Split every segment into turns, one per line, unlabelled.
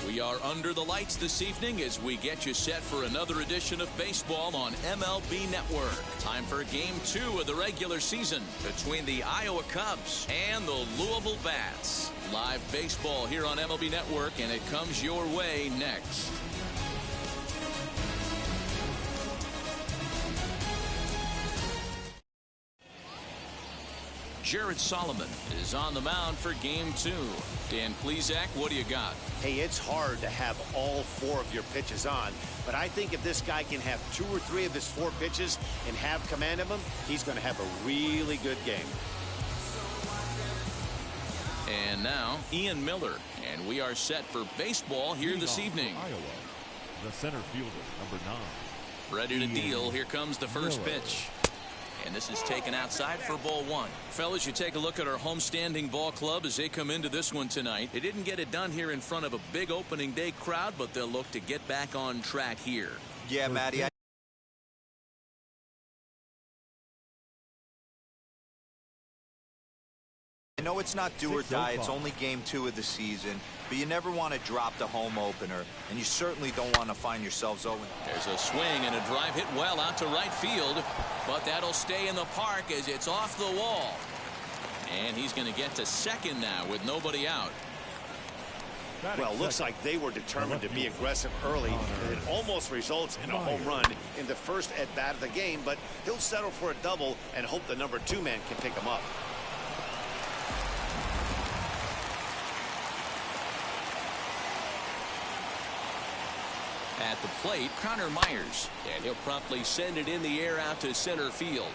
We are under the lights this evening as we get you set for another edition of baseball on MLB Network. Time for Game 2 of the regular season between the Iowa Cubs and the Louisville Bats. Live baseball here on MLB Network, and it comes your way next. Jared Solomon is on the mound for Game 2. Dan Plesac, what do you got?
Hey, it's hard to have all 4 of your pitches on, but I think if this guy can have 2 or 3 of his 4 pitches and have command of them, he's going to have a really good game.
And now, Ian Miller, and we are set for baseball here this evening.
Iowa, the center fielder, number 9.
Ready to deal. Here comes the first pitch. And this is taken outside for ball 1. Fellas, you take a look at our homestanding ball club as they come into this one tonight. They didn't get it done here in front of a big opening day crowd, but they'll look to get back on track here.
Yeah, Matty. I know it's not do or die. It's only Game 2 of the season, but you never want to drop the home opener, and you certainly don't want to find yourselves 0.
There's a swing and a drive hit well out to right field, but that'll stay in the park as it's off the wall. And he's going to get to second now with nobody out.
Well, looks like they were determined to be aggressive early, and it almost results in a home run in the first at-bat of the game, but he'll settle for a double and hope the number 2 man can pick him up.
At the plate, Connor Myers, and he'll promptly send it in the air out to center field.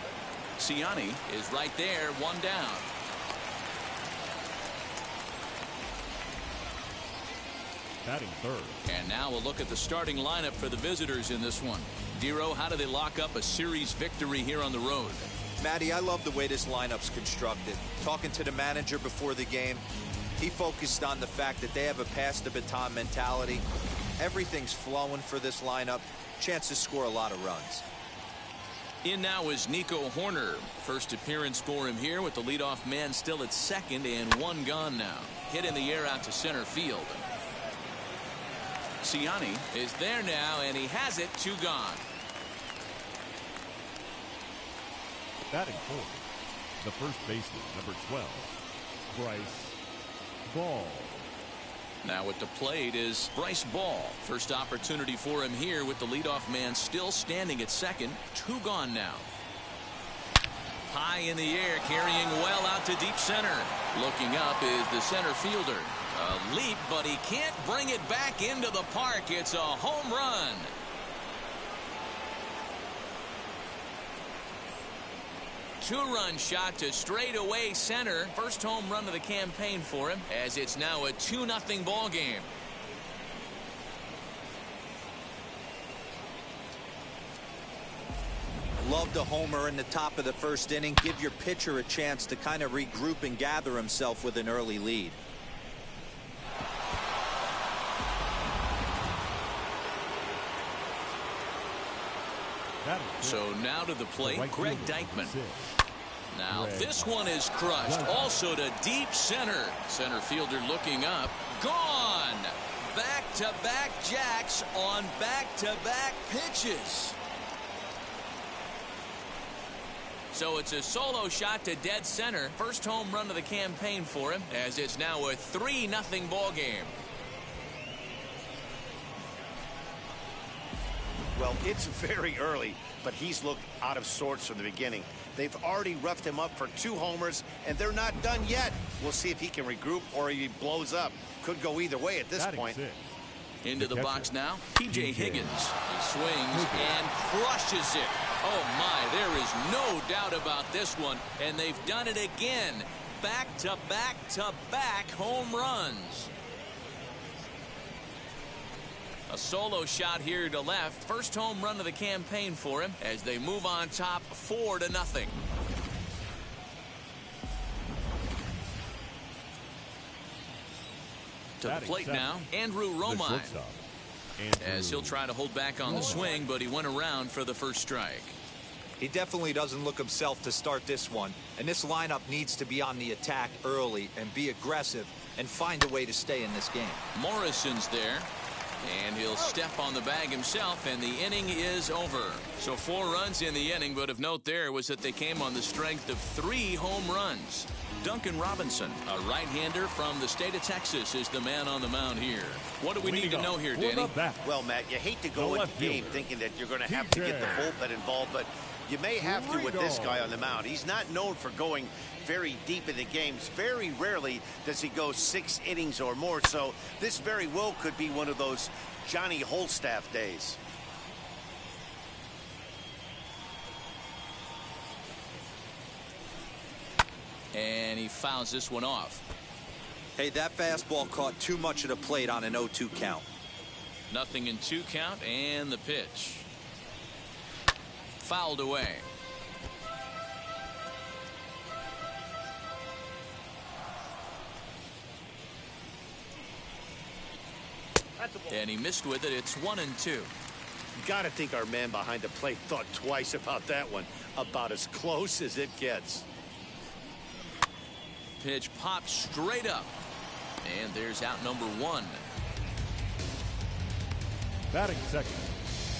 Ciani is right there, 1 down.
Batting third.
And now we'll look at the starting lineup for the visitors in this one. Dero, how do they lock up a series victory here on the road?
Matty, I love the way this lineup's constructed. Talking to the manager before the game, he focused on the fact that they have a pass the baton mentality. Everything's flowing for this lineup. Chance to score a lot of runs.
In now is Nico Horner. First appearance for him here with the leadoff man still at second and 1 gone now. Hit in the air out to center field. Ciani is there now, and he has it, 2 gone.
Batting fourth, the first baseman, number 12, Bryce Ball.
Now at the plate is Bryce Ball. First opportunity for him here with the leadoff man still standing at second. 2 gone now. High in the air, carrying well out to deep center. Looking up is the center fielder. A leap, but he can't bring it back into the park. It's a home run. Two-run shot to straightaway center. First home run of the campaign for him, as it's now a 2-0 ball game.
Love the homer in the top of the first inning. Give your pitcher a chance to kind of regroup and gather himself with an early lead.
So now to the plate, Greg Deichmann. Now this one is crushed. Also to deep center. Center fielder looking up. Gone. Back-to-back jacks on back-to-back pitches. So it's a solo shot to dead center. First home run of the campaign for him, as it's now a 3-0 ball game.
Well, it's very early, but he's looked out of sorts from the beginning. They've already roughed him up for 2 homers, and they're not done yet. We'll see if he can regroup or he blows up. Could go either way at this point.
Into the box now, P.J. Higgins. He swings and crushes it. Oh, my, there is no doubt about this one, and they've done it again. Back-to-back-to-back home runs. A solo shot here to left. First home run of the campaign for him as they move on top 4-0. To the plate now, Andrew Romine. As he'll try to hold back on the swing, but he went around for the first strike.
He definitely doesn't look himself to start this one. And this lineup needs to be on the attack early and be aggressive and find a way to stay in this game.
Morrison's there. And he'll step on the bag himself, and the inning is over. So 4 runs in the inning, but of note there was that they came on the strength of 3 home runs. Duncan Robinson, a right-hander from the state of Texas, is the man on the mound here. What do we need to know here, Danny?
Well, Matt, you hate to go into the game thinking that you're going to have to get the bullpen involved, but you may have to with this guy on the mound. He's not known for going very deep in the games. Very rarely does he go 6 innings or more, so this very well could be one of those Johnny Holstaff days.
And he fouls this one off.
Hey, that fastball caught too much of the plate on an 0-2 count.
Nothing in 2 count, and the pitch. Fouled away. And he missed with it. It's 1-2.
You got to think our man behind the plate thought twice about that one. About as close as it gets.
Pitch popped straight up. And there's out number 1.
Batting second,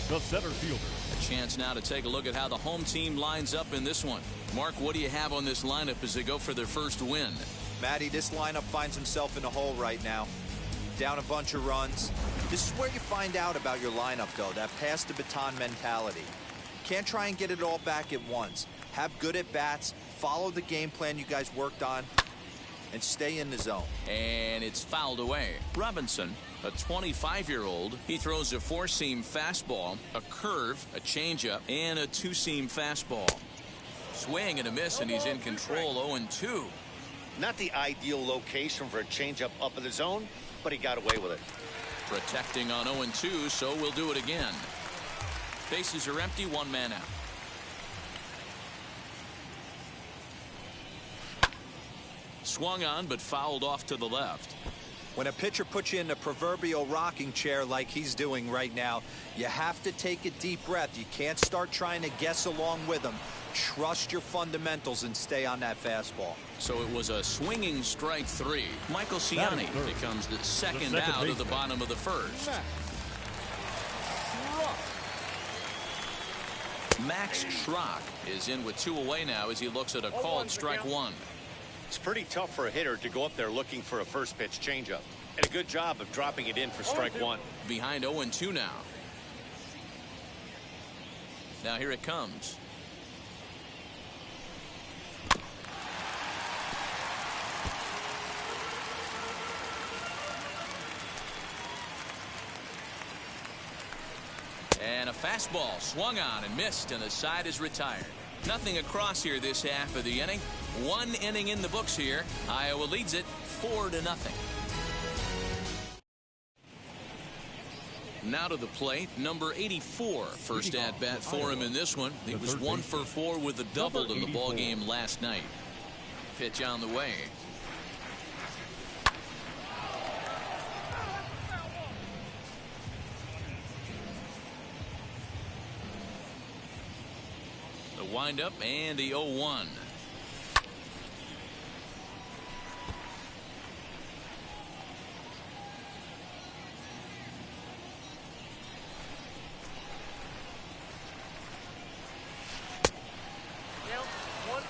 the center fielder.
A chance now to take a look at how the home team lines up in this one. Mark, what do you have on this lineup as they go for their first win?
Matty, this lineup finds himself in a hole right now. Down a bunch of runs. This is where you find out about your lineup, though, that pass the baton mentality. Can't try and get it all back at once. Have good at-bats, follow the game plan you guys worked on, and stay in the zone.
And it's fouled away. Robinson, a 25-year-old, he throws a 4-seam fastball, a curve, a changeup, and a 2-seam fastball. Swing and a miss, and he's in control. 0-2.
Not the ideal location for a changeup up in the zone, but he got away with it.
Protecting on 0-2, so we'll do it again. Bases are empty, 1 man out. Swung on, but fouled off to the left.
When a pitcher puts you in the proverbial rocking chair like he's doing right now, you have to take a deep breath. You can't start trying to guess along with him. Trust your fundamentals and stay on that fastball.
So it was a swinging strike 3. Michael Ciani becomes the second out of the bottom of the first. Max Schrock is in with 2 away now as he looks at a called strike 1.
It's pretty tough for a hitter to go up there looking for a first pitch changeup. And a good job of dropping it in for strike 1.
Behind 0-2 now. Now here it comes. And a fastball swung on and missed, and the side is retired. Nothing across here this half of the inning. 1 inning in the books here. Iowa leads it 4-0. Now to the plate, number 84. First at bat for him in this one. He was 1 for 4 with a double in the ball game last night. Pitch on the way. The windup and the 0-1.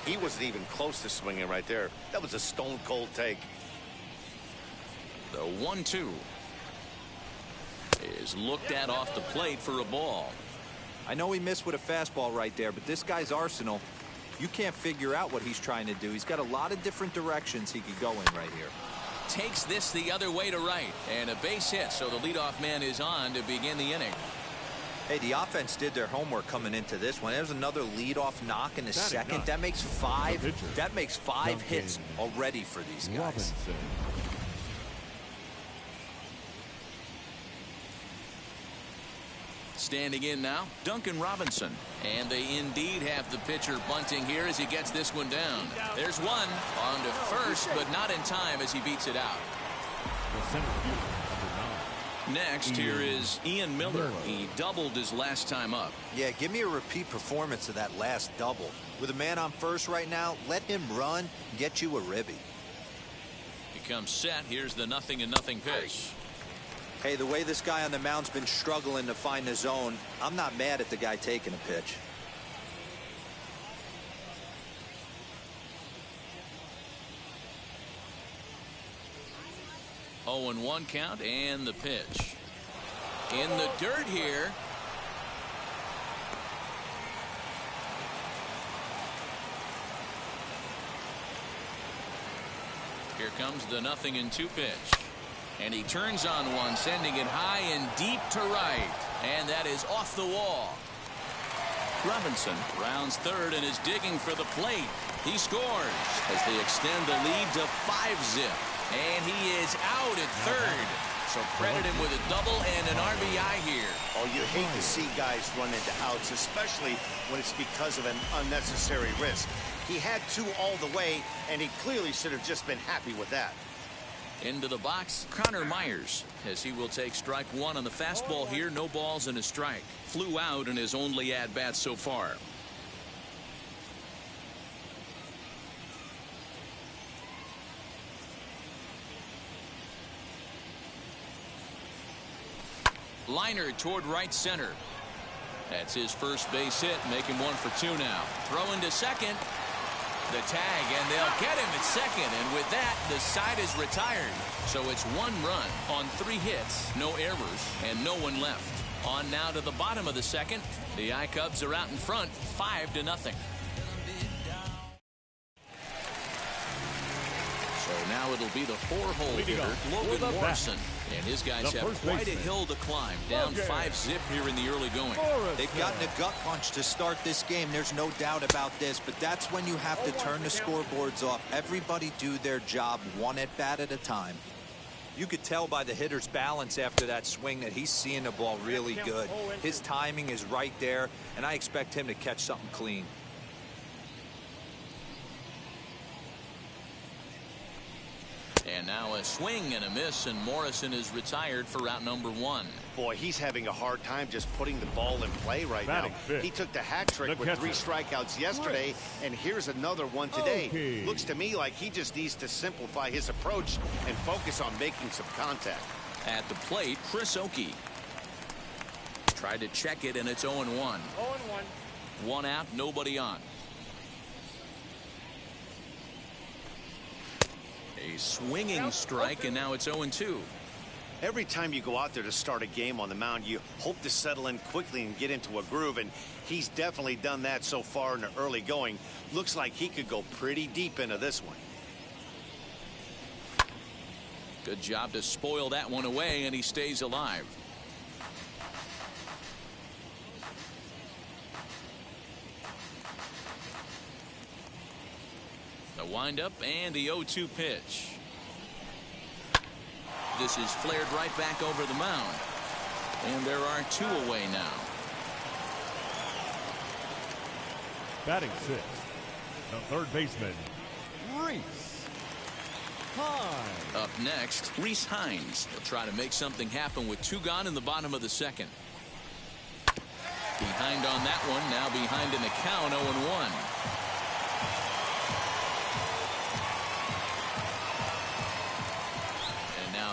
He wasn't even close to swinging right there. That was a stone cold take.
The 1-2 is looked at off the plate for a ball.
I know he missed with a fastball right there, but this guy's arsenal, you can't figure out what he's trying to do. He's got a lot of different directions he could go in right here.
Takes this the other way to right, and a base hit, so the leadoff man is on to begin the inning.
Hey, the offense did their homework coming into this one. There's another leadoff knock in the second. That makes 5. That makes 5 hits already for these guys.
Standing in now, Duncan Robinson. And they indeed have the pitcher bunting here as he gets this one down. There's one on to first, but not in time as he beats it out.
The center fielder, number 9.
Next, here is Ian Miller. He doubled his last time up.
Yeah, give me a repeat performance of that last double. With a man on first right now, let him run, get you a ribby.
He comes set. Here's the 0-0 pitch.
Hey, the way this guy on the mound's been struggling to find the zone, I'm not mad at the guy taking a pitch.
0-1 count and the pitch. In the dirt here. Here comes the 0-2 pitch. And he turns on one, sending it high and deep to right. And that is off the wall. Robinson rounds third and is digging for the plate. He scores as they extend the lead to 5-zip. And he is out at third. So credit him with a double and an RBI here.
Oh, you hate to see guys run into outs, especially when it's because of an unnecessary risk. He had two all the way, and he clearly should have just been happy with that.
Into the box, Connor Myers, as he will take strike one on the fastball here. No balls and a strike. Flew out in his only at-bat so far. Liner toward right center. That's his first base hit, making 1 for 2 now. Throwing to second. The tag, and they'll get him at second, and with that, the side is retired. So it's 1 run on 3 hits, no errors, and no one left. On now to the bottom of the second. The I-Cubs are out in front, 5-0. So now it'll be the 4-hole hitter, Logan Morrison. And his guys have quite a hill to climb. Down 5-zip here in the early going.
They've gotten a gut punch to start this game. There's no doubt about this. But that's when you have to turn the scoreboards off. Everybody do their job 1 at-bat at a time. You could tell by the hitter's balance after that swing that he's seeing the ball really good. His timing is right there, and I expect him to catch something clean.
And now a swing and a miss, and Morrison is retired for route number 1.
Boy, he's having a hard time just putting the ball in play right now. He took the hat trick with 3 strikeouts yesterday, and here's another one today. Looks to me like he just needs to simplify his approach and focus on making some contact.
At the plate, Chris Oakey. Tried to check it, and it's 0-1.
0-1.
1 out, nobody on. A swinging strike, and now it's 0-2.
Every time you go out there to start a game on the mound, you hope to settle in quickly and get into a groove, and he's definitely done that so far in the early going. Looks like he could go pretty deep into this one.
Good job to spoil that one away, and he stays alive. The windup and the 0-2 pitch. This is flared right back over the mound. And there are 2 away now.
Batting 6th, the third baseman, Reese Hines.
Up next, Reese Hines. He'll try to make something happen with 2 gone in the bottom of the second. Behind on that one, now behind in the count, 0-1.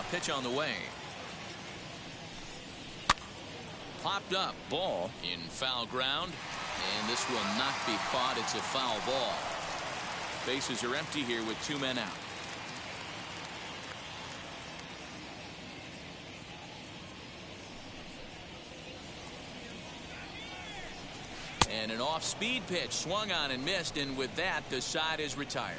Pitch on the way. Popped up, ball in foul ground, and this will not be caught. It's a foul ball. Bases are empty here with 2 men out. And an off-speed pitch swung on and missed, and with that, the side is retired.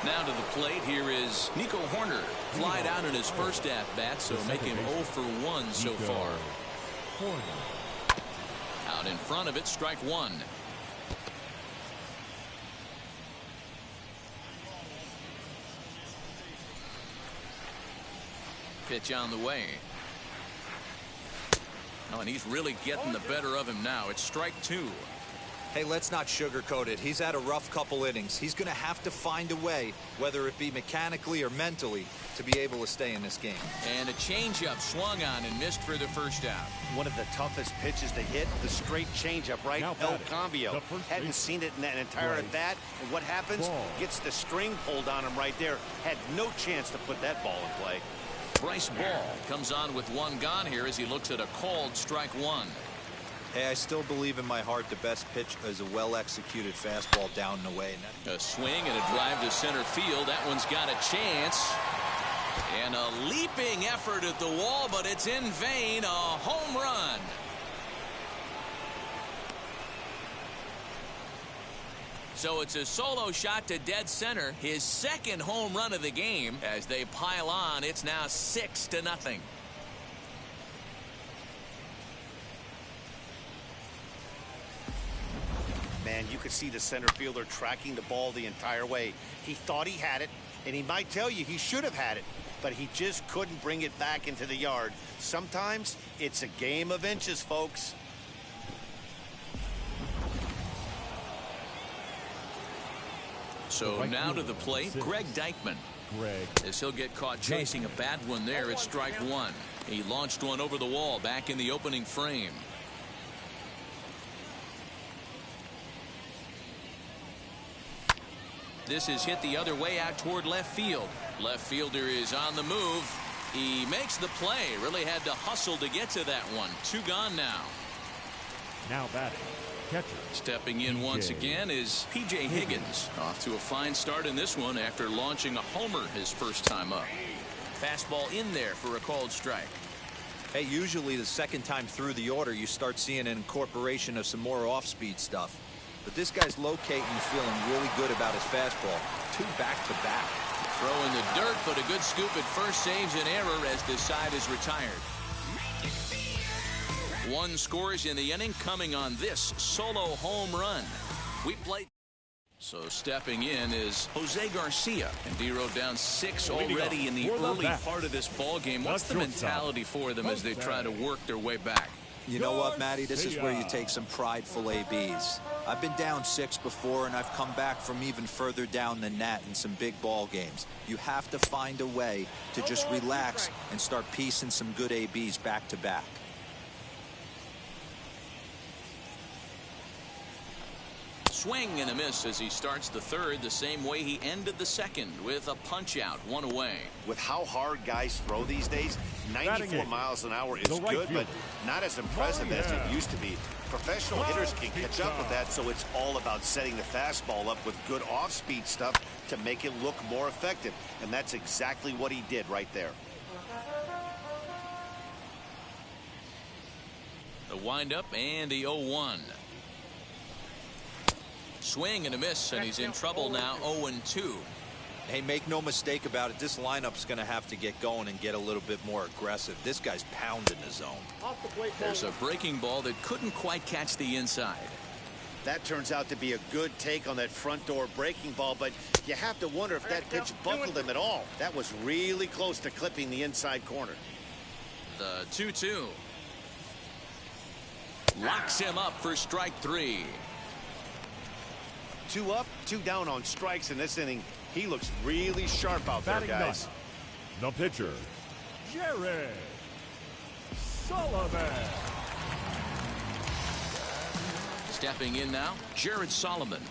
Now to the plate, here is Nico Horner. Flied out in his first at-bat, so make him 0 for 1 so far. Out in front of it, strike 1. Pitch on the way. Oh, and he's really getting the better of him now. It's strike two.
Hey, let's not sugarcoat it. He's had a rough couple innings. He's going to have to find a way, whether it be mechanically or mentally, to be able to stay in this game.
And a changeup swung on and missed for the first out.
One of the toughest pitches to hit, the straight changeup, right?
Now
El
batting,
Cambio.
the first
Hadn't
base.
seen it in that entire at bat. And what happens?
Ball.
Gets the string pulled on him right there. Had no chance to put that ball in play.
Bryce Ball comes on with one gone here as he looks at a called strike one.
Hey, I still believe in my heart the best pitch is a well-executed fastball down and away.
A swing and a drive to center field. That one's got a chance. And a leaping effort at the wall, but it's in vain. A home run. So it's a solo shot to dead center. His second home run of the game. As they pile on, it's now 6-0.
Man, you could see the center fielder tracking the ball the entire way. He thought he had it, and he might tell you he should have had it, but he just couldn't bring it back into the yard. Sometimes it's a game of inches, folks.
So now to the plate, Greg Deichmann. As he'll get caught chasing a bad one there, it's strike one. He launched one over the wall back in the opening frame. This is hit the other way out toward left field. Left fielder is on the move. He makes the play. Really had to hustle to get to that one. Two gone now.
Now batting, catcher.
Stepping in once again is P.J. Higgins. Off to a fine start in this one after launching a homer his first time up. Fastball in there for a called strike.
Hey, usually the second time through the order, you start seeing an incorporation of some more off-speed stuff. But this guy's locating and feeling really good about his fastball. Two back-to-back.
Throw in the dirt, but a good scoop at first saves an error as the side is retired. One scores in the inning coming on this solo home run. We played. So stepping in is Jose Garcia, and D-Row down 6 already in the early part of this ball game. What's the mentality for them as they try to work their way back?
You know what, Matty? This is where you take some prideful ABs. I've been down 6 before, and I've come back from even further down than that in some big ball games. You have to find a way to just relax and start piecing some good ABs back to back.
Swing and a miss as he starts the third the same way he ended the second with a punch out, one away.
With how hard guys throw these days, 94 miles an hour is good, but not as impressive as it used to be. Professional hitters can catch up with that, so it's all about setting the fastball up with good off-speed stuff to make it look more effective, and that's exactly what he did right there.
The windup and the 0-1. Swing and a miss, and he's in trouble now. 0-2.
Hey, make no mistake about it, this lineup's going to have to get going and get a little bit more aggressive. This guy's pounding the zone.
There's a breaking ball that couldn't quite catch the inside.
That turns out to be a good take on that front door breaking ball, but you have to wonder if that pitch buckled him at all. That was really close to clipping the inside corner.
The 2-2. Locks him up for strike three.
2 up, 2 down on strikes in this inning. He looks really sharp out there, guys.
The pitcher, Jared Sullivan.
Stepping in now, Jared Solomon.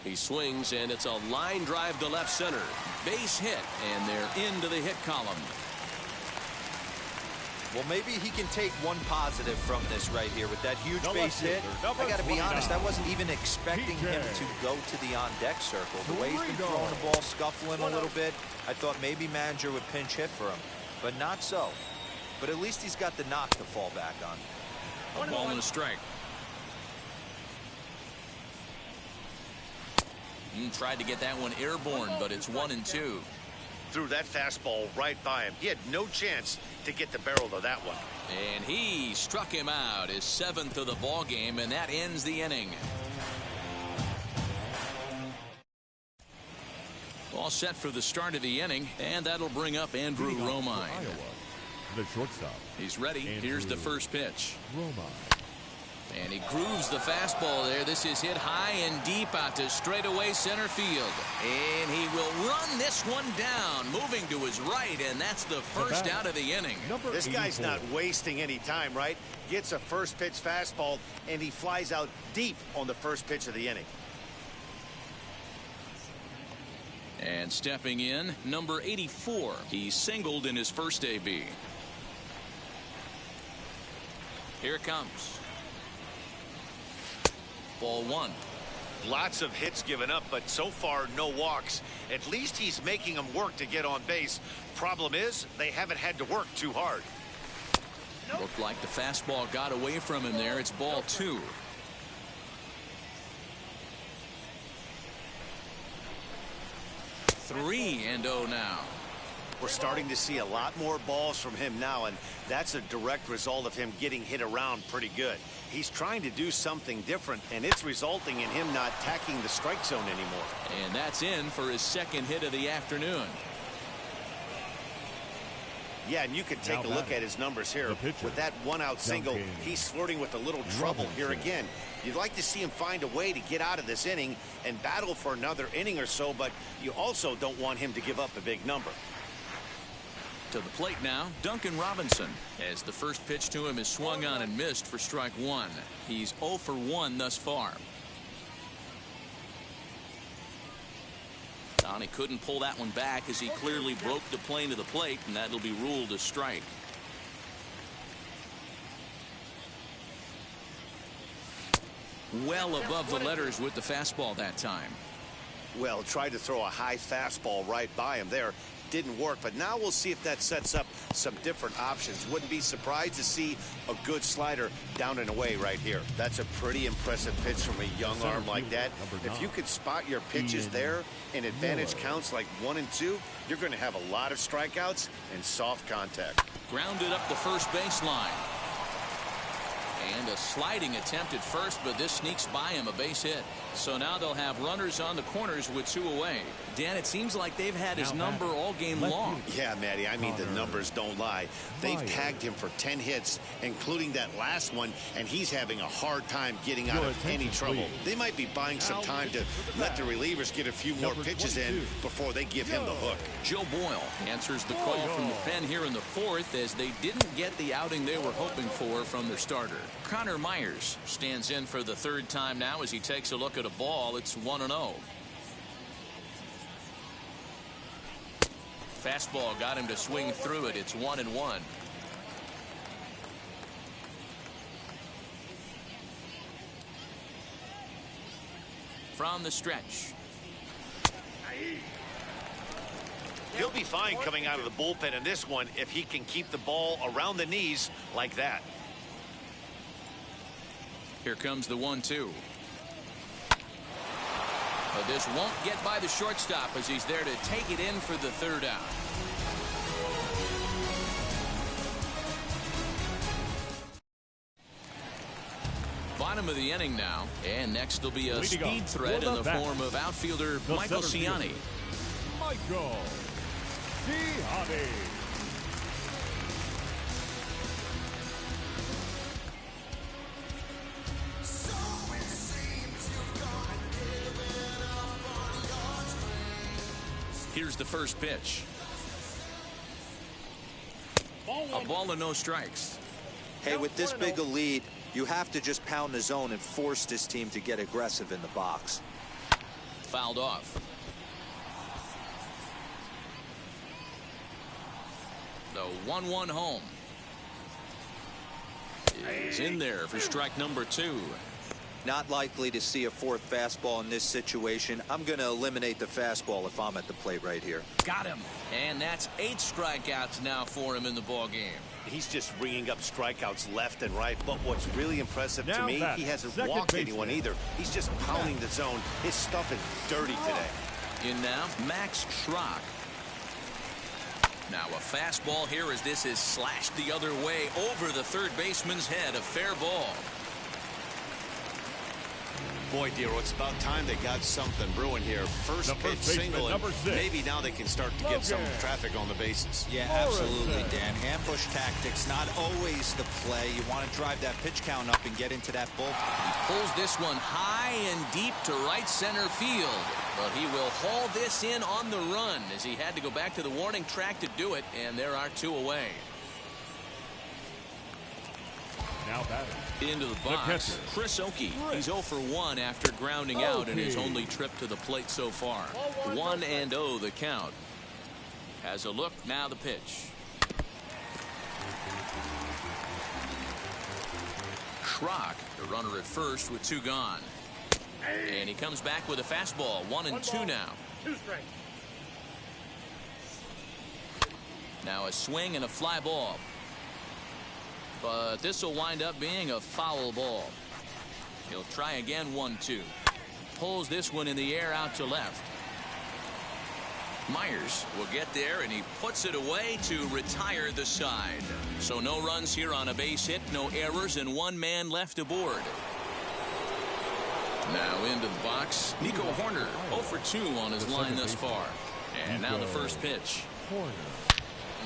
He swings, and it's a line drive to left center. Base hit, and they're into the hit column.
Well, maybe he can take one positive from this right here with that huge base hit. I got to be honest, I wasn't even expecting him to go to the on-deck circle. The way he's been throwing the ball, scuffling a little bit, I thought maybe manager would pinch hit for him, but not so. But at least he's got the knock to fall back on.
A ball and a strike. Tried to get that one airborne, but it's 1-2.
Threw that fastball right by him. He had no chance to get the barrel of that one.
And he struck him out, his 7th of the ball game, and that ends the inning. all set for the start of the inning, and that'll bring up Andrew Romine.
The shortstop.
He's ready. Here's the first pitch.
Romine.
And he grooves the fastball there. This is hit high and deep out to straightaway center field. And he will run this one down, moving to his right, and that's the first out of the inning.
This guy's not wasting any time, right? Gets a first pitch fastball, and he flies out deep on the first pitch of the inning.
And stepping in, number 84. He singled in his first AB. Here it comes. Ball one.
Lots of hits given up, but so far no walks. At least he's making them work to get on base. Problem is, they haven't had to work too hard.
Looked like the fastball got away from him there. It's ball two. Three and oh now.
We're starting to see a lot more balls from him now, and that's a direct result of him getting hit around pretty good. He's trying to do something different, and it's resulting in him not attacking the strike zone anymore.
And that's in for his second hit of the afternoon.
Yeah, and you could take a look at his numbers here. With that one-out single, he's flirting with a little trouble here again. You'd like to see him find a way to get out of this inning and battle for another inning or so, but you also don't want him to give up a big number.
To the plate now, Duncan Robinson, as the first pitch to him is swung on and missed for strike one. He's 0 for 1 thus far. He couldn't pull that one back as he clearly broke the plane of the plate, and that'll be ruled a strike. Well above the letters with the fastball that time.
Well, tried to throw a high fastball right by him there. Didn't work, but now we'll see if that sets up some different options. Wouldn't be surprised to see a good slider down and away right here. That's a pretty impressive pitch from a young arm like that. If you could spot your pitches there and advantage counts like 1 and 2, you're going to have a lot of strikeouts and soft contact.
Grounded up the first baseline. And a sliding attempt at first, but this sneaks by him, a base hit. So now they'll have runners on the corners with 2 away. Dan, it seems like they've had his number all game long.
Yeah, Matty, I mean, the numbers don't lie. They've tagged him for 10 hits, including that last one, and he's having a hard time getting out of any trouble. They might be buying some time to let the relievers get a few more pitches in before they give him the hook.
Joe Boyle answers the call from the pen here in the 4th, as they didn't get the outing they were hoping for from their starter. Connor Myers stands in for the 3rd time now as he takes a look at a ball. It's 1-0. Fastball got him to swing through it. It's 1-1. From the stretch.
He'll be fine coming out of the bullpen in this one if he can keep the ball around the knees like that.
Here comes the 1-2. But this won't get by the shortstop as he's there to take it in for the 3rd out. Bottom of the inning now, and next will be a speed threat in the form of outfielder Michael Ciani.
Michael Ciani.
Here's the first pitch. A ball and no strikes.
Hey, with this big a lead, you have to just pound the zone and force this team to get aggressive in the box.
Fouled off. The 1-1 home is in there for strike number 2.
Not likely to see a 4th fastball in this situation. I'm going to eliminate the fastball if I'm at the plate right here.
Got him. And that's 8 strikeouts now for him in the ball game.
He's just ringing up strikeouts left and right. But what's really impressive to me, he hasn't walked anyone either. He's just pounding the zone. His stuff is dirty today.
In now, Max Schrock. Now a fastball here as this is slashed the other way over the 3rd baseman's head. A fair ball.
Boy, Dero, it's about time they got something brewing here. First pitch single, and maybe now they can start to get some traffic on the bases.
Yeah, absolutely, Dan. Ambush tactics, not always the play. You want to drive that pitch count up and get into that bullpen.
He pulls this one high and deep to right center field. But he will haul this in on the run as he had to go back to the warning track to do it, and there are 2 away.
Now batting.
Into the box, Chris Oakey. He's 0 for 1 after grounding out in his only trip to the plate so far. 1-0 the count. Has a look, now the pitch. Schrock, the runner at first with 2 gone. And he comes back with a fastball, 1-2 now.
2 strikes.
Now a swing and a fly ball. But this will wind up being a foul ball. He'll try again, 1-2. Pulls this one in the air out to left. Myers will get there, and he puts it away to retire the side. So no runs here on a base hit, no errors, and 1 man left aboard. Now into the box, Nico Horner, 0 for 2 on his line thus far. And now the first pitch.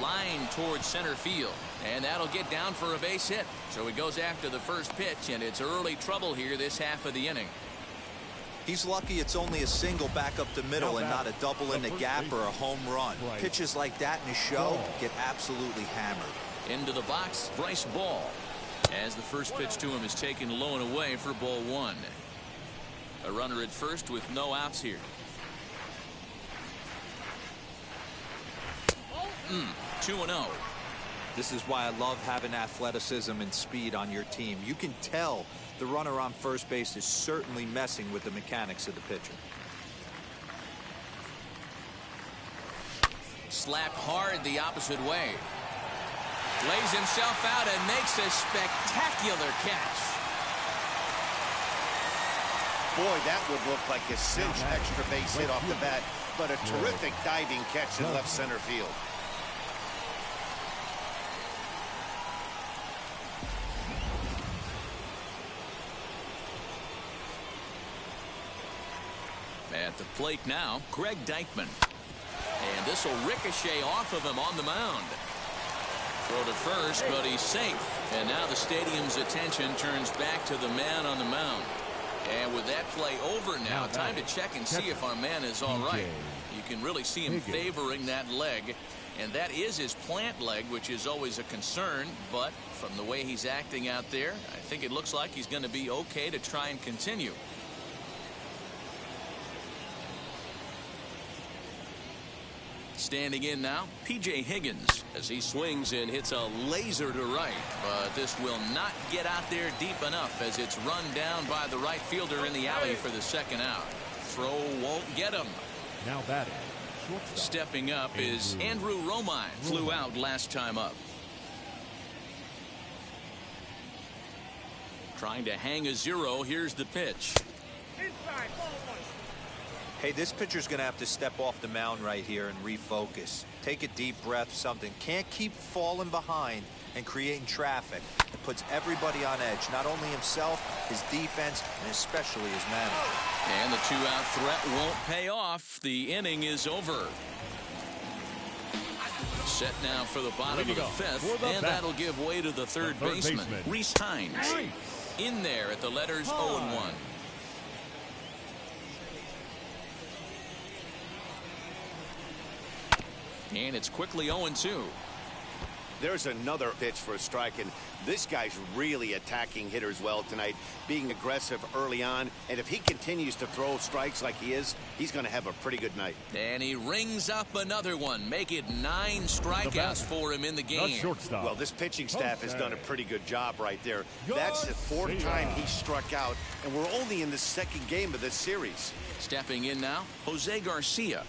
Line towards center field, and that'll get down for a base hit. So he goes after the first pitch, and it's early trouble here this half of the inning.
He's lucky it's only a single back up the middle and not a double in the gap or a home run. Pitches like that in a show get absolutely hammered.
Into the box, Bryce Ball, as the first pitch to him is taken low and away for ball 1. A runner at first with no outs here. 2-0.
This is why I love having athleticism and speed on your team. You can tell the runner on first base is certainly messing with the mechanics of the pitcher.
Slapped hard the opposite way. Lays himself out and makes a spectacular catch.
Boy, that would look like a cinch extra base hit off the bat, but a terrific diving catch in left center field.
At the plate now, Greg Deichmann. And this will ricochet off of him on the mound. Throw to first, but he's safe. And now the stadium's attention turns back to the man on the mound. And with that play over now, time to check and see if our man is all right. You can really see him favoring that leg. And that is his plant leg, which is always a concern. But from the way he's acting out there, I think it looks like he's going to be okay to try and continue. Standing in now, P.J. Higgins, as he swings and hits a laser to right. But this will not get out there deep enough as it's run down by the right fielder in the alley for the second out. Throw won't get him.
Now batting.
Stepping up is Andrew Romine. Flew out last time up. Trying to hang a 0. Here's the pitch.
Inside, ball 1.
Hey, this pitcher's going to have to step off the mound right here and refocus. Take a deep breath, something. Can't keep falling behind and creating traffic. It puts everybody on edge, not only himself, his defense, and especially his manager.
And the 2-out threat won't pay off. The inning is over. Set now for the bottom of the 5th, and that'll give way to the third baseman, Rhys Hines. In there at the letters 0-1. And it's quickly 0-2.
There's another pitch for a strike, and this guy's really attacking hitters well tonight, being aggressive early on. And if he continues to throw strikes like he is, he's going to have a pretty good night.
And he rings up another one. Make it 9 strikeouts for him in the game.
Well, this pitching staff has done a pretty good job right there. That's the 4th time he struck out, and we're only in the 2nd game of this series.
Stepping in now, Jose Garcia.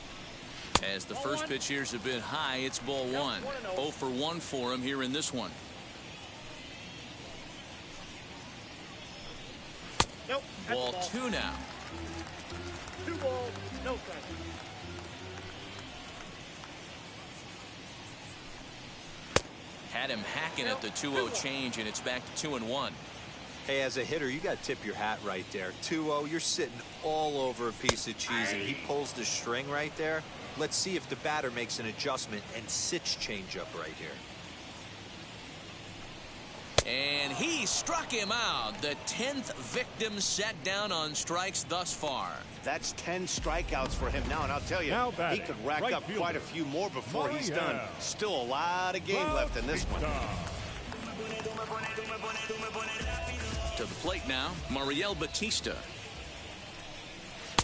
As the first pitch here's a bit high, it's ball 1. 0 for 1 for him here in this one.
Nope.
Ball 2 now.
2 balls, no strike.
Had him hacking at the 2-0 change, and it's back to 2-1.
Hey, as a hitter, you got to tip your hat right there. 2-0, you're sitting all over a piece of cheese, and he pulls the string right there. Let's see if the batter makes an adjustment and sits changeup right here.
And he struck him out. The 10th victim set down on strikes thus far.
That's 10 strikeouts for him now, and I'll tell you, he could rack up quite a few more before he's done. Still a lot of game left in this one.
To the plate now, Mariel Batista.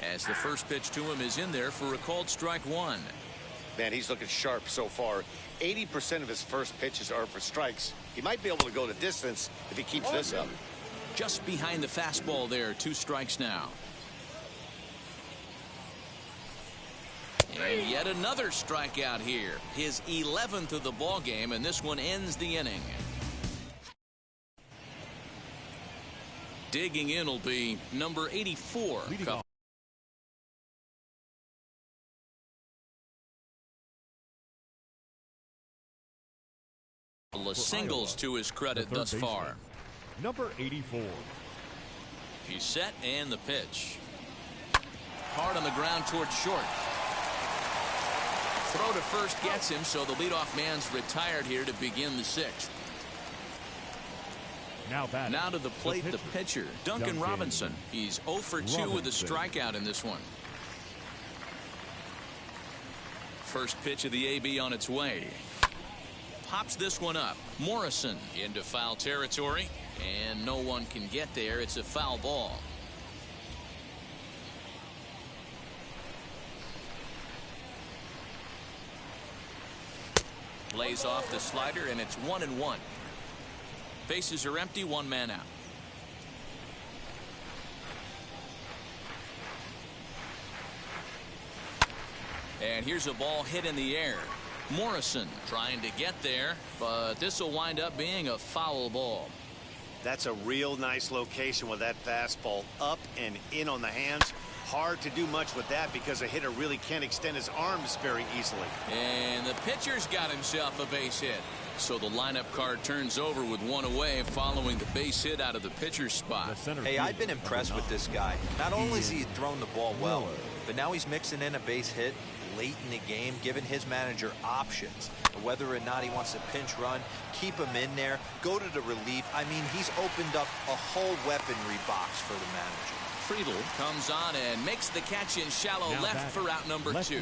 As the first pitch to him is in there for a called strike one.
Man, he's looking sharp so far. 80% of his first pitches are for strikes. He might be able to go the distance if he keeps this up.
Just behind the fastball there, 2 strikes now. And yet another strikeout here. His 11th of the ball game, and this one ends the inning. Digging in will be number 84. Singles to his credit thus far.
Number 84.
He's set, and the pitch. Hard on the ground towards short. Throw to first gets him, so the leadoff man's retired here to begin the 6th. Now to the plate, the pitcher, Duncan Robinson. He's 0 for 2 with a strikeout in this one. First pitch of the AB on its way. Pops this one up. Morrison into foul territory, and no one can get there. It's a foul ball. Lays off the slider, and it's 1-1. Bases are empty, 1 man out. And here's a ball hit in the air. Morrison trying to get there, but this will wind up being a foul ball.
That's a real nice location with that fastball up and in on the hands. Hard to do much with that because a hitter really can't extend his arms very easily.
And the pitcher's got himself a base hit. So the lineup card turns over with 1 away following the base hit out of the pitcher's spot.
Hey, I've been impressed with this guy. Not only has he thrown the ball well, but now he's mixing in a base hit late in the game, giving his manager options. Whether or not he wants to pinch run, keep him in there, go to the relief. I mean, he's opened up a whole weaponry box for the manager.
Friedl comes on and makes the catch in shallow left for out number 2.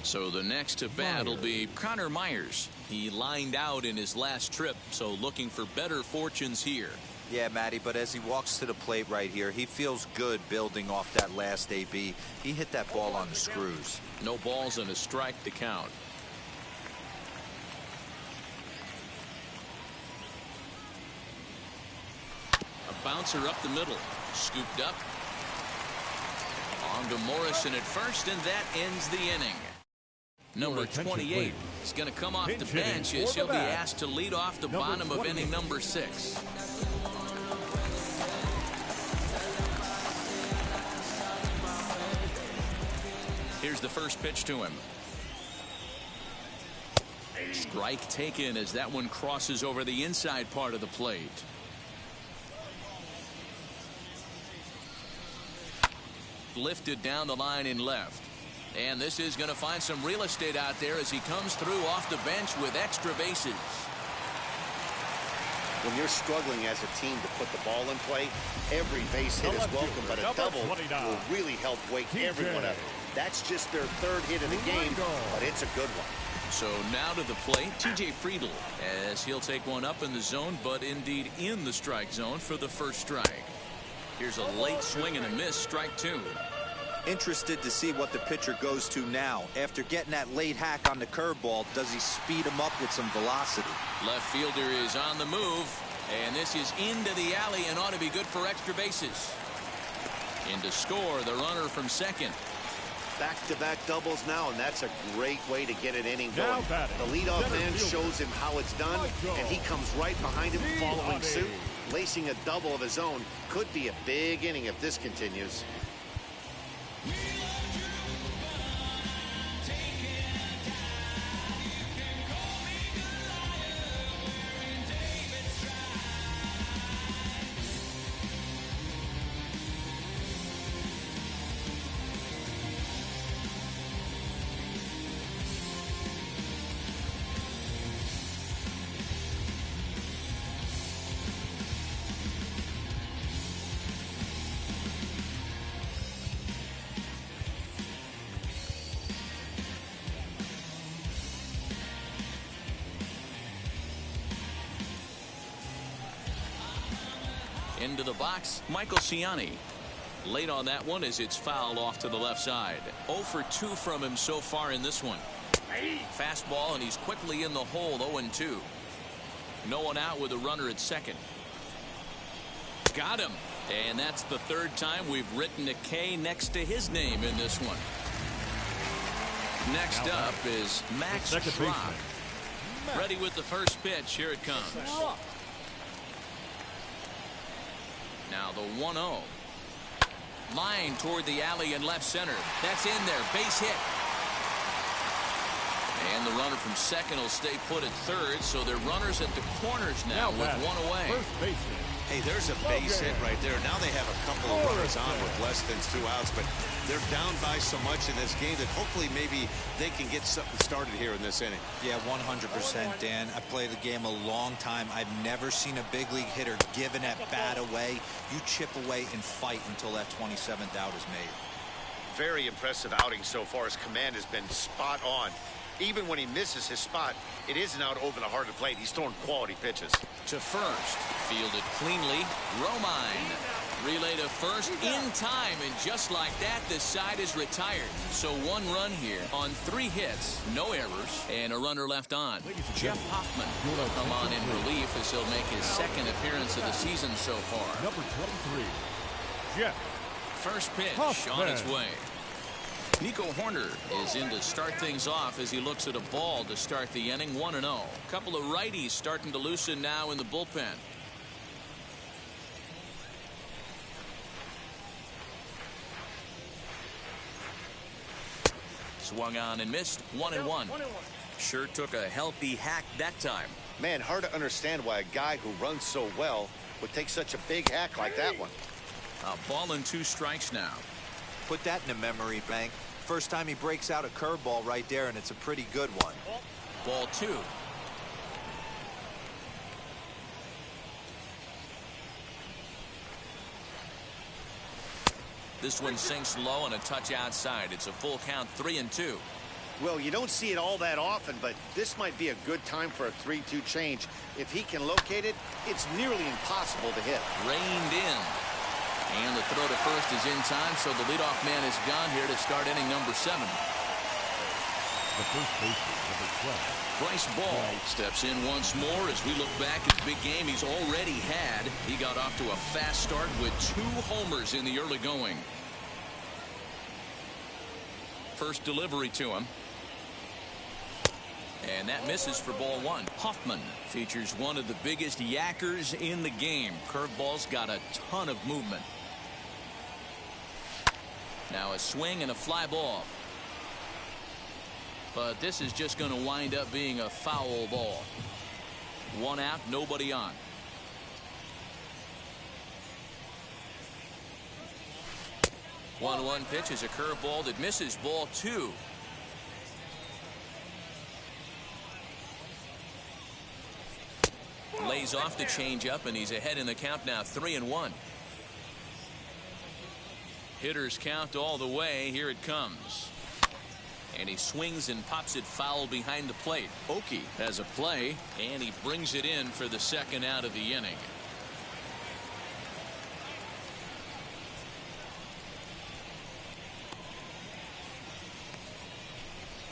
So the next to bat will be Connor Myers. He lined out in his last trip, so looking for better fortunes here.
Yeah, Matty, but as he walks to the plate right here, he feels good building off that last AB. He hit that ball on the screws.
No balls and a strike to count. A bouncer up the middle. Scooped up. On to Morrison at first, and that ends the inning. Number 28 is going to come off the bench as he'll be asked to lead off the bottom of inning number 6. Here's the first pitch to him. Strike taken as that one crosses over the inside part of the plate. Lifted down the line in left. And this is going to find some real estate out there as he comes through off the bench with extra bases.
When you're struggling as a team to put the ball in play, every base hit is welcome, but a double will really help wake everyone up. That's just their 3rd hit of the game, but it's a good one.
So now to the plate, TJ Friedl, as he'll take one up in the zone, but indeed in the strike zone for the first strike. Here's a late swing and a miss, strike 2.
Interested to see what the pitcher goes to now. After getting that late hack on the curveball, does he speed him up with some velocity?
Left fielder is on the move, and this is into the alley and ought to be good for extra bases. In to score the runner from second.
Back-to-back doubles now, and that's a great way to get an inning going. The leadoff man shows him how it's done, and he comes right behind him following suit. Lacing a double of his own could be a big inning if this continues.
Into the box, Michael Ciani. Late on that one as it's fouled off to the left side. 0 for 2 from him so far in this one. Fastball, and he's quickly in the hole. 0-2. No one out with a runner at second. Got him. And that's the third time we've written a K next to his name in this one. Next up is Max Schrock. Ready with the first pitch. Here it comes. Now the 1-0. Line toward the alley in left center. That's in there. Base hit. And the runner from second will stay put at third, so they're runners at the corners now with one away.
First baseman.
Hey, there's a base hit right there. Now they have a couple of runners on with less than 2 outs, but they're down by so much in this game that hopefully maybe they can get something started here in this inning.
Yeah, 100%, Dan. I played the game a long time. I've never seen a big league hitter give an at-bat away. You chip away and fight until that 27th out is made.
Very impressive outing so far. His command has been spot on. Even when he misses his spot, it isn't out over the heart of the plate. He's throwing quality pitches.
To first, fielded cleanly. Romine. Relay to first in time, and just like that, the side is retired. So 1 run here on 3 hits, no errors, and a runner left on. Jeff Hoffman will come on in relief as he'll make his second appearance of the season so far.
Number 23, Jeff.
First pitch
Hoffman.
on its way. Nico Horner is in to start things off as he looks at a ball to start the inning. 1-0. Couple of righties starting to loosen now in the bullpen. Swung on and missed. 1-1. Sure took a healthy hack that time.
Man, hard to understand why a guy who runs so well would take such a big hack like that one.
A ball and 2 strikes now.
Put that in a memory bank. First time he breaks out a curveball right there, and it's a pretty good one.
Ball 2. This one sinks low and a touch outside. It's a full count, 3-2.
Well, you don't see it all that often, but this might be a good time for a 3-2 change. If he can locate it, it's nearly impossible to hit.
Reined in. And the throw to first is in time, so the leadoff man is gone here to start inning number 7.
The first baseman, number 12.
Bryce Ball steps in once more as we look back at the big game he's already had. He got off to a fast start with 2 homers in the early going. First delivery to him. And that misses for ball 1. Hoffman features one of the biggest yackers in the game. Curveball's got a ton of movement. Now a swing and a fly ball. But this is just going to wind up being a foul ball. 1 out, nobody on. One pitch is a curveball that misses. Ball 2. Lays off the changeup, and he's ahead in the count now, 3-1. Hitters count all the way. Here it comes. And he swings and pops it foul behind the plate. Oki has a play, and he brings it in for the second out of the inning.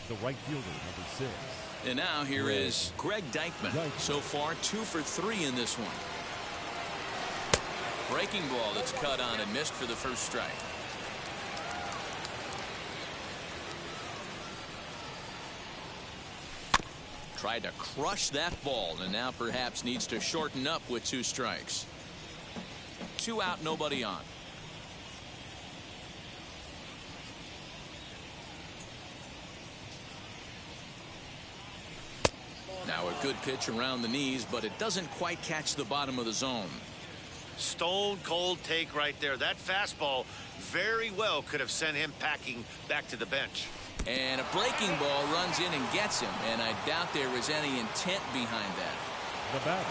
The right fielder, number 6.
And now here is Greg Deichmann. So far 2 for 3 in this one. Breaking ball that's cut on and missed for the first strike. Tried to crush that ball, and now perhaps needs to shorten up with 2 strikes. 2 out, nobody on. Now a good pitch around the knees, but it doesn't quite catch the bottom of the zone.
Stone cold take right there. That fastball very well could have sent him packing back to the bench.
And a breaking ball runs in and gets him, and I doubt there was any intent behind that.
The batter,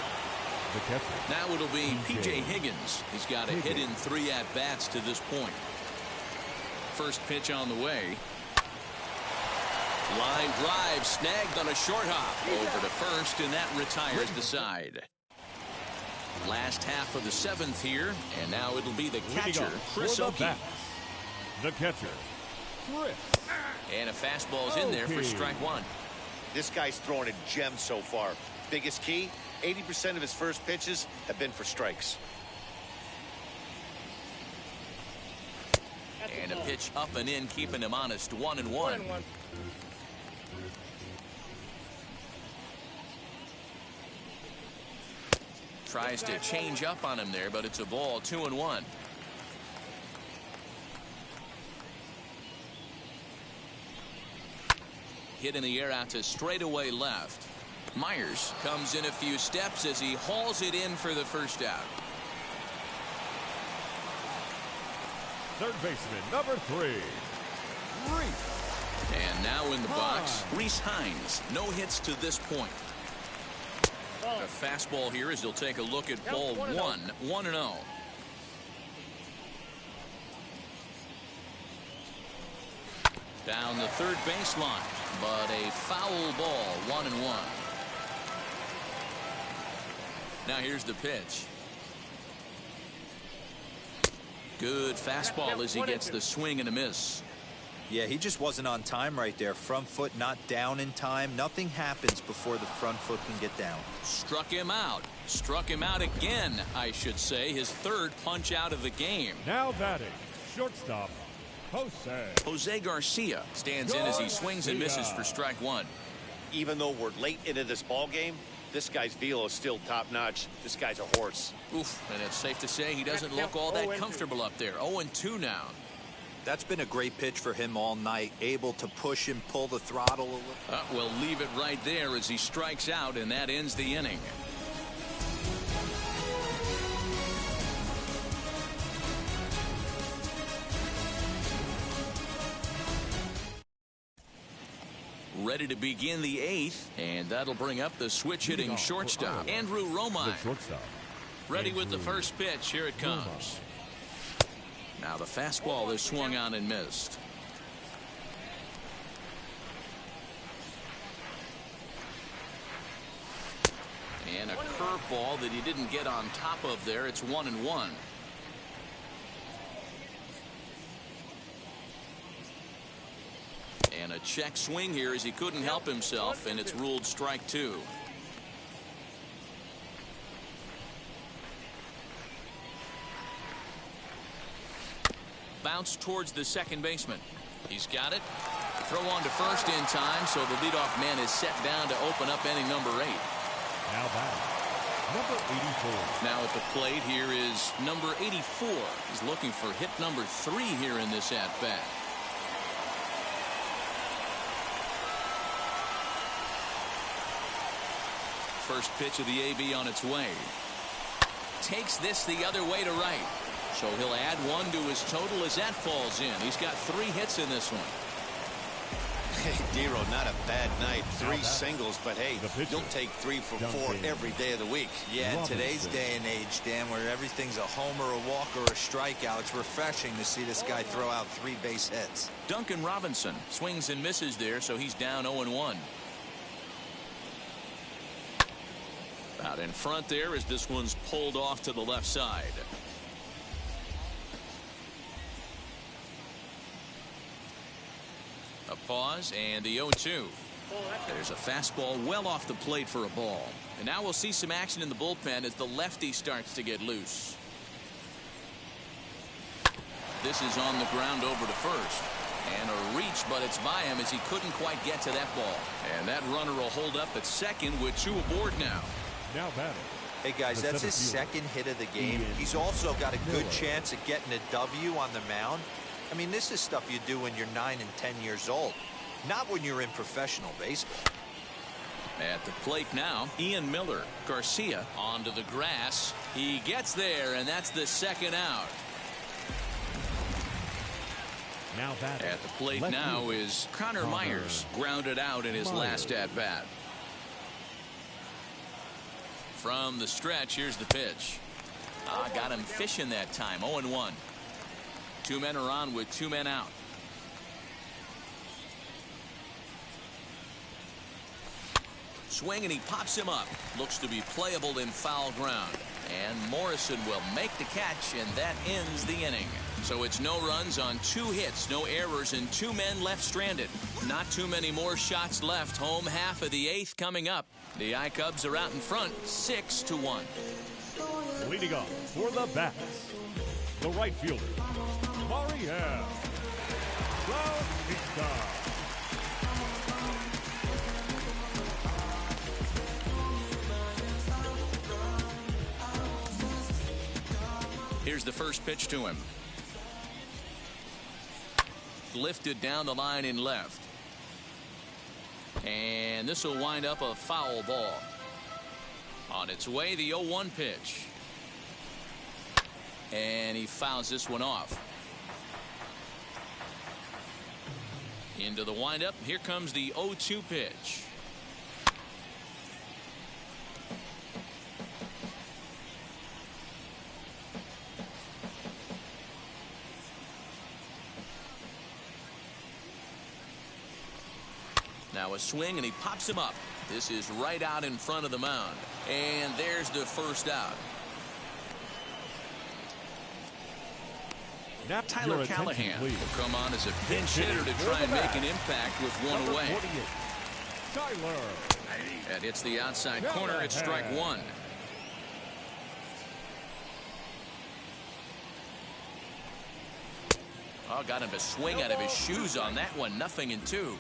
the catcher.
Now it'll be P.J. Higgins. He's got a hit in 3 at-bats to this point. First pitch on the way. Line drive snagged on a short hop over to first, and that retires the side. Last half of the 7th here, and now it'll be the
Leading
catcher,
off
Chris
for the
Oakey.
bats, the catcher, Chris.
And a fastball's in there for strike 1.
This guy's throwing a gem so far. Biggest key, 80% of his first pitches have been for strikes.
And a pitch up and in, keeping him honest, 1-1. Tries to change up on him there, but it's a ball, 2-1. Hit in the air out to straightaway left. Myers comes in a few steps as he hauls it in for the first out.
Third baseman, number 3, Reese.
And now in the box, Reese Hines. No hits to this point. A fastball here as he'll take a look at ball 1, 1-0. Down the third baseline, but a foul ball, 1-1. Now here's the pitch. Good fastball as he gets the swing and a miss.
Yeah, he just wasn't on time right there. Front foot not down in time. Nothing happens before the front foot can get down.
Struck him out. Struck him out again, I should say. His third punch out of the game.
Now batting, shortstop,
Jose Garcia stands in as he swings and misses for strike 1.
Even though we're late into this ball game, this guy's velo is still top-notch. This guy's a horse.
Oof, and it's safe to say he doesn't look all that comfortable up there. 0-2 now.
That's been a great pitch for him all night. Able to push and pull the throttle a little.
We'll leave it right there as he strikes out, and that ends the inning. Ready to begin the 8th, and that'll bring up the switch-hitting shortstop, Andrew Romine. Ready with the first pitch. Here it comes. Now the fastball is swung on and missed. And a curveball that he didn't get on top of there. It's 1-1. And a check swing here as he couldn't help himself, and it's ruled strike 2. Bounce towards the second baseman. He's got it. Throw on to first in time, so the leadoff man is set down to open up inning number 8.
Now batting, number 84.
Now at the plate here is number 84. He's looking for hit number 3 here in this at-bat. First pitch of the AB on its way. Takes this the other way to right. So he'll add 1 to his total as that falls in. He's got 3 hits in this one.
Hey, Dero, not a bad night. 3 singles, but hey, you'll take 3 for 4 every day of the week.
Yeah, in today's day and age, Dan, where everything's a homer, a walk, or a strikeout, it's refreshing to see this guy throw out 3 base hits.
Duncan Robinson swings and misses there, so he's down 0-1. Out in front there as this one's pulled off to the left side. A pause and the 0-2. There's a fastball well off the plate for a ball. And now we'll see some action in the bullpen as the lefty starts to get loose. This is on the ground over to first. And a reach, but it's by him as he couldn't quite get to that ball. And that runner will hold up at second with 2 aboard now.
Now batting.
Hey guys, that's his second hit of the game. He's also got a good chance at getting a W on the mound. I mean, this is stuff you do when you're 9 and 10 years old, not when you're in professional baseball.
At the plate now, Ian Miller. Garcia onto the grass. He gets there, and that's the second out.
Now batting.
At the plate now is Connor Myers, grounded out in his last at-bat. From the stretch, here's the pitch. Got him fishing that time. 0-1. 2 men are on with 2 men out. Swing, and he pops him up. Looks to be playable in foul ground. And Morrison will make the catch, and that ends the inning. So it's no runs on 2 hits, no errors, and 2 men left stranded. Not too many more shots left. Home half of the 8th coming up. The I-Cubs are out in front, 6-1.
Leading off for the bats, the right fielder, Mariel Bautista.
Here's the first pitch to him. Lifted down the line in left. And this will wind up a foul ball. On its way, the 0-1 pitch. And he fouls this one off. Into the windup. Here comes the 0-2 pitch. Now a swing, and he pops him up. This is right out in front of the mound. And there's the first out.
Now
Tyler Callahan will come on as a pinch hitter to try and make an impact with one away.
Tyler.
That hits the outside corner. It's strike one. Oh, got him to swing out of his shoes on that one. 0-2.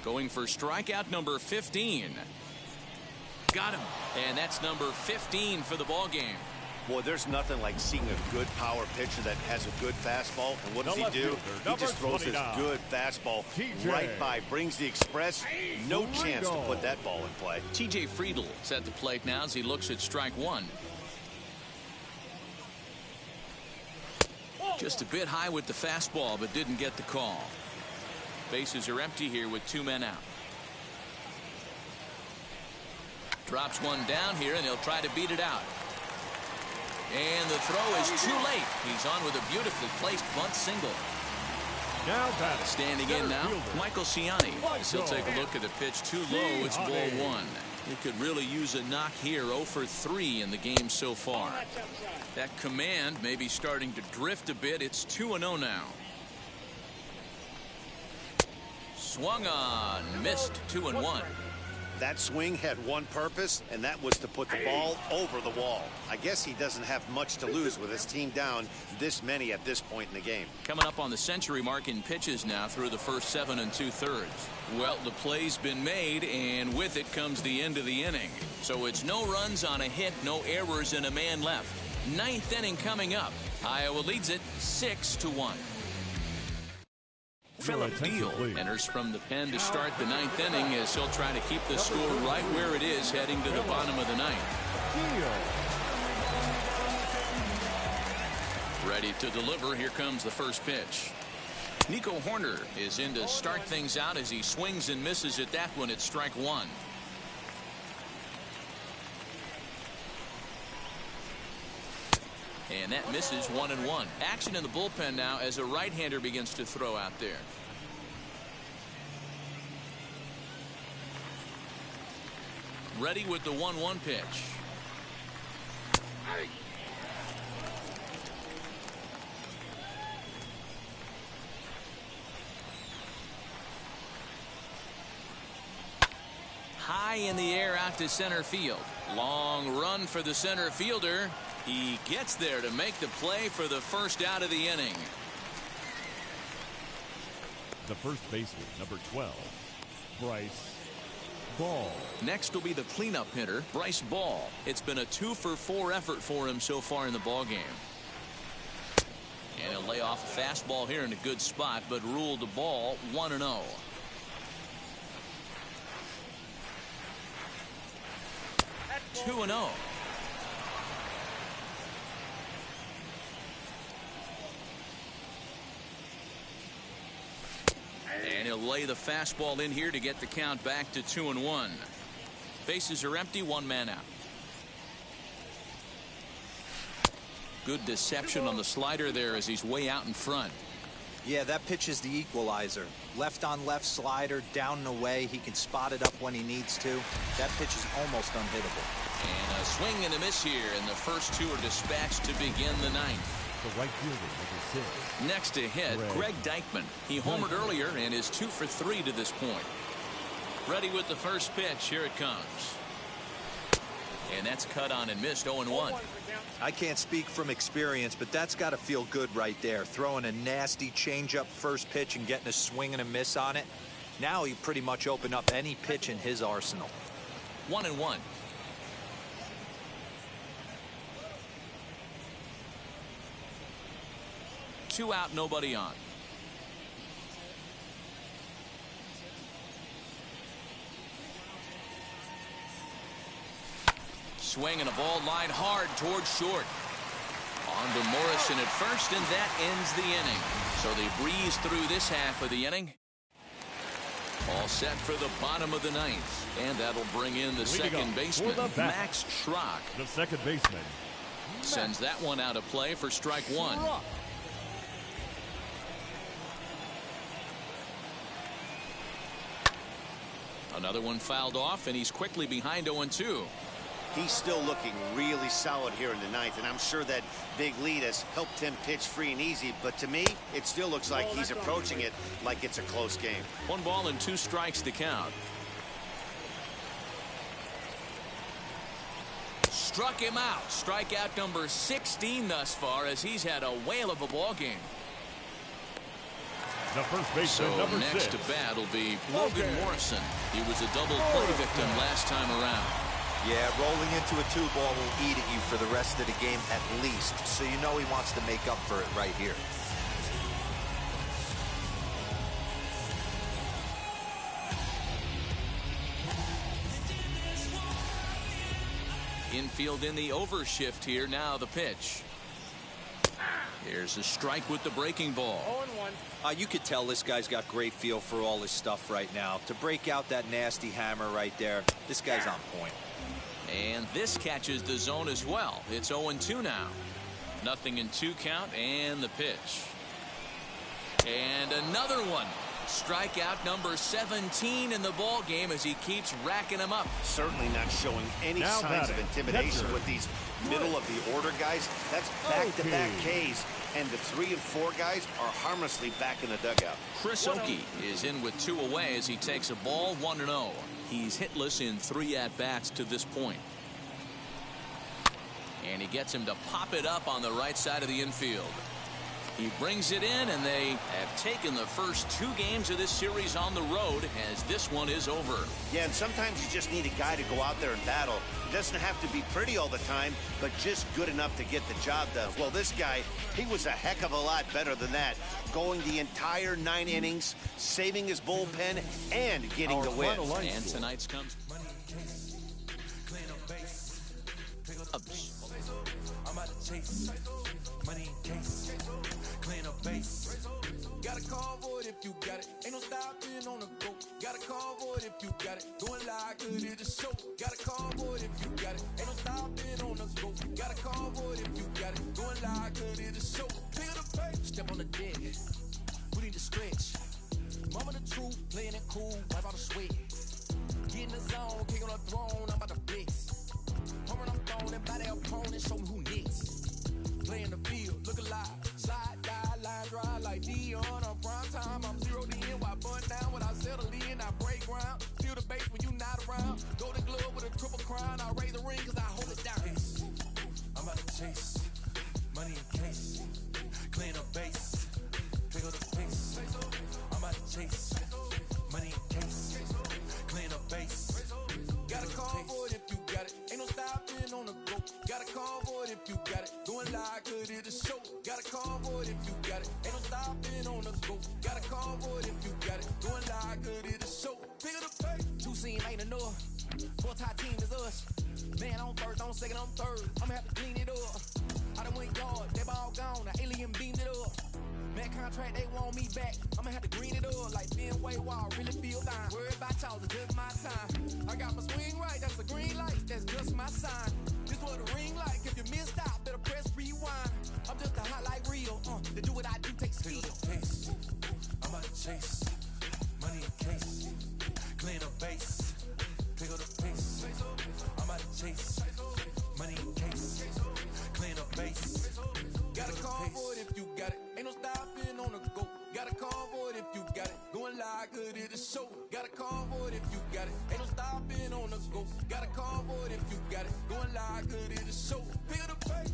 Going for strikeout number 15. Got him. And that's number 15 for the ball game.
Boy, there's nothing like seeing a good power pitcher that has a good fastball. And what does he do? He just throws his good fastball right by, brings the express. No chance to put that ball in play.
TJ Friedl is at the plate now as he looks at strike one. Just a bit high with the fastball, but didn't get the call. Bases are empty here with 2 men out. Drops one down here, and he'll try to beat it out. And the throw is too late. He's on with a beautifully placed bunt single.
Now batting.
Standing in now, Michael Ciani. As he'll take a look at the pitch too low. It's ball one. He could really use a knock here. 0 for 3 in the game so far. That command may be starting to drift a bit. It's 2-0 now. Swung on, missed. 2-1.
That swing had one purpose, and that was to put the ball over the wall. I guess he doesn't have much to lose with his team down this many at this point in the game.
Coming up on the century mark in pitches now through the first 7 2/3. Well, the play's been made, and with it comes the end of the inning. So it's no runs on a hit, no errors, and a man left. 9th inning coming up. Iowa leads it 6-1. Philip Deal enters from the pen to start the 9th inning as he'll try to keep the score right where it is heading to the bottom of the 9th. Ready to deliver. Here comes the first pitch. Nico Horner is in to start things out as he swings and misses at that one. It's strike one. And that misses 1-1. Action in the bullpen now as a right-hander begins to throw out there. Ready with the 1-1 pitch. High in the air out to center field. Long run for the center fielder. He gets there to make the play for the first out of the inning.
The first baseman, number 12, Bryce Ball.
Next will be the cleanup hitter, Bryce Ball. It's been a 2 for 4 effort for him so far in the ball game. And he'll lay off a fastball here in a good spot, but ruled the ball 1-0. That's 2-0. And he'll lay the fastball in here to get the count back to 2-1. Bases are empty, 1 man out. Good deception on the slider there as he's way out in front.
Yeah, that pitch is the equalizer. Left on left slider, down and away. He can spot it up when he needs to. That pitch is almost unhittable.
And a swing and a miss here, and the first two are dispatched to begin the ninth.
The right fielder, number 6.
Next to hit, Greg Deichmann. He homered earlier and is 2 for 3 to this point. Ready with the first pitch. Here it comes. And that's cut on and missed. 0-1.
I can't speak from experience, but that's got to feel good right there. Throwing a nasty changeup first pitch and getting a swing and a miss on it. Now he pretty much opened up any pitch in his arsenal.
1-1. Two out, nobody on. Swing and a ball line hard towards short. On to Morrison at first, and that ends the inning. So they breeze through this half of the inning. All set for the bottom of the ninth. And that'll bring in the second baseman, Max Schrock.
The second baseman
sends that one out of play for strike one. Another one fouled off, and he's quickly behind 0-2.
He's still looking really solid here in the ninth, and I'm sure that big lead has helped him pitch free and easy. But to me, it still looks like he's approaching it like it's a close game.
1 ball and 2 strikes to count. Struck him out. Strikeout number 16 thus far, as he's had a whale of a ball game.
The first baseman, number
next
6.
to bat will be Logan Morrison. He was a double play victim last time around.
Yeah, rolling into a 2-ball will eat at you for the rest of the game at least. So you know he wants to make up for it right here.
Infield in the overshift here. Now the pitch. Here's a strike with the breaking ball.
0-1.
You could tell this guy's got great feel for all his stuff right now. To break out that nasty hammer right there, this guy's on point.
And this catches the zone as well. It's 0-2 now. Nothing in 2 count, and the pitch. And another one. Strikeout number 17 in the ball game as he keeps racking them up.
Certainly not showing any
Now
signs of
batting,
intimidation
catcher.
with these middle of the order guys. That's back-to-back Ks, and the 3 and 4 guys are harmlessly back in the dugout.
Chris Oakey is in with 2 away as he takes a ball 1-0. He's hitless in 3 at-bats to this point. And he gets him to pop it up on the right side of the infield. He brings it in, and they have taken the first 2 games of this series on the road as this one is over.
Yeah, and sometimes you just need a guy to go out there and battle. It doesn't have to be pretty all the time, but just good enough to get the job done. Well, this guy, he was a heck of a lot better than that. Going the entire 9 innings, saving his bullpen, and getting the win.
And tonight's comes.
Got a call for it if you got it. Ain't no stopping on the go. Got a call for it if you got it. Doing like good at the show. Got a call for it if you got it. Ain't no stopping on the go. Got a call for it if you got it. Doing like good at the show. Feel the pain. Step on the deck. We need to stretch. Mama the truth, playing it cool. Wipe out the sweat. Get in the zone, kick on the throne. I'm about to flex. Home run, I'm throwing and by their opponent. Show me who next. Play in the field, look alive. Slide, die, line drive like Dion on prime time. I'm 0 to end, why bun down when I settle in, I break ground. Feel the bass when you not around. Golden glove with a triple crown. I raise the ring cause I hold it down. I'm about to chase money in case. Clean up base. Pick up the pace. I'm about to chase money in case. Clean up base. Got a call for it if you got it. Ain't no stopping on the go. Got a call for it if you got it. Doing like good at the show. Got a call for it if you got it. Ain't no stopping on the go. Got a call for it if you got it. Doing like good at the show. Pick up the pace. 2 scene ain't enough. 4 tie team is us. Man on first, on second, on third. I'ma have to clean it up. I done went yard, they ball gone. The alien beamed it up. Man contract, they want me back. I'ma have to green it up like Fenway Wall. Really feel fine. Worried about y'all, it's just my time. I got my swing right, that's a green light. That's just my sign. This what a ring like. If you missed out, better press rewind. I'm just a hot like real. To do what I do takes skill. chase, money in case, clean up base, pick up the pace. I'm out to chase, money in case, clean up base. Got a call for it if you got it. Ain't no stopping on the go. Got a call for it if you got it. Going live, good at the show. Got a call for it if you got it. Ain't no stopping on the go. Got a call for it if you got it. Going live, good at the show. Pick up the pace.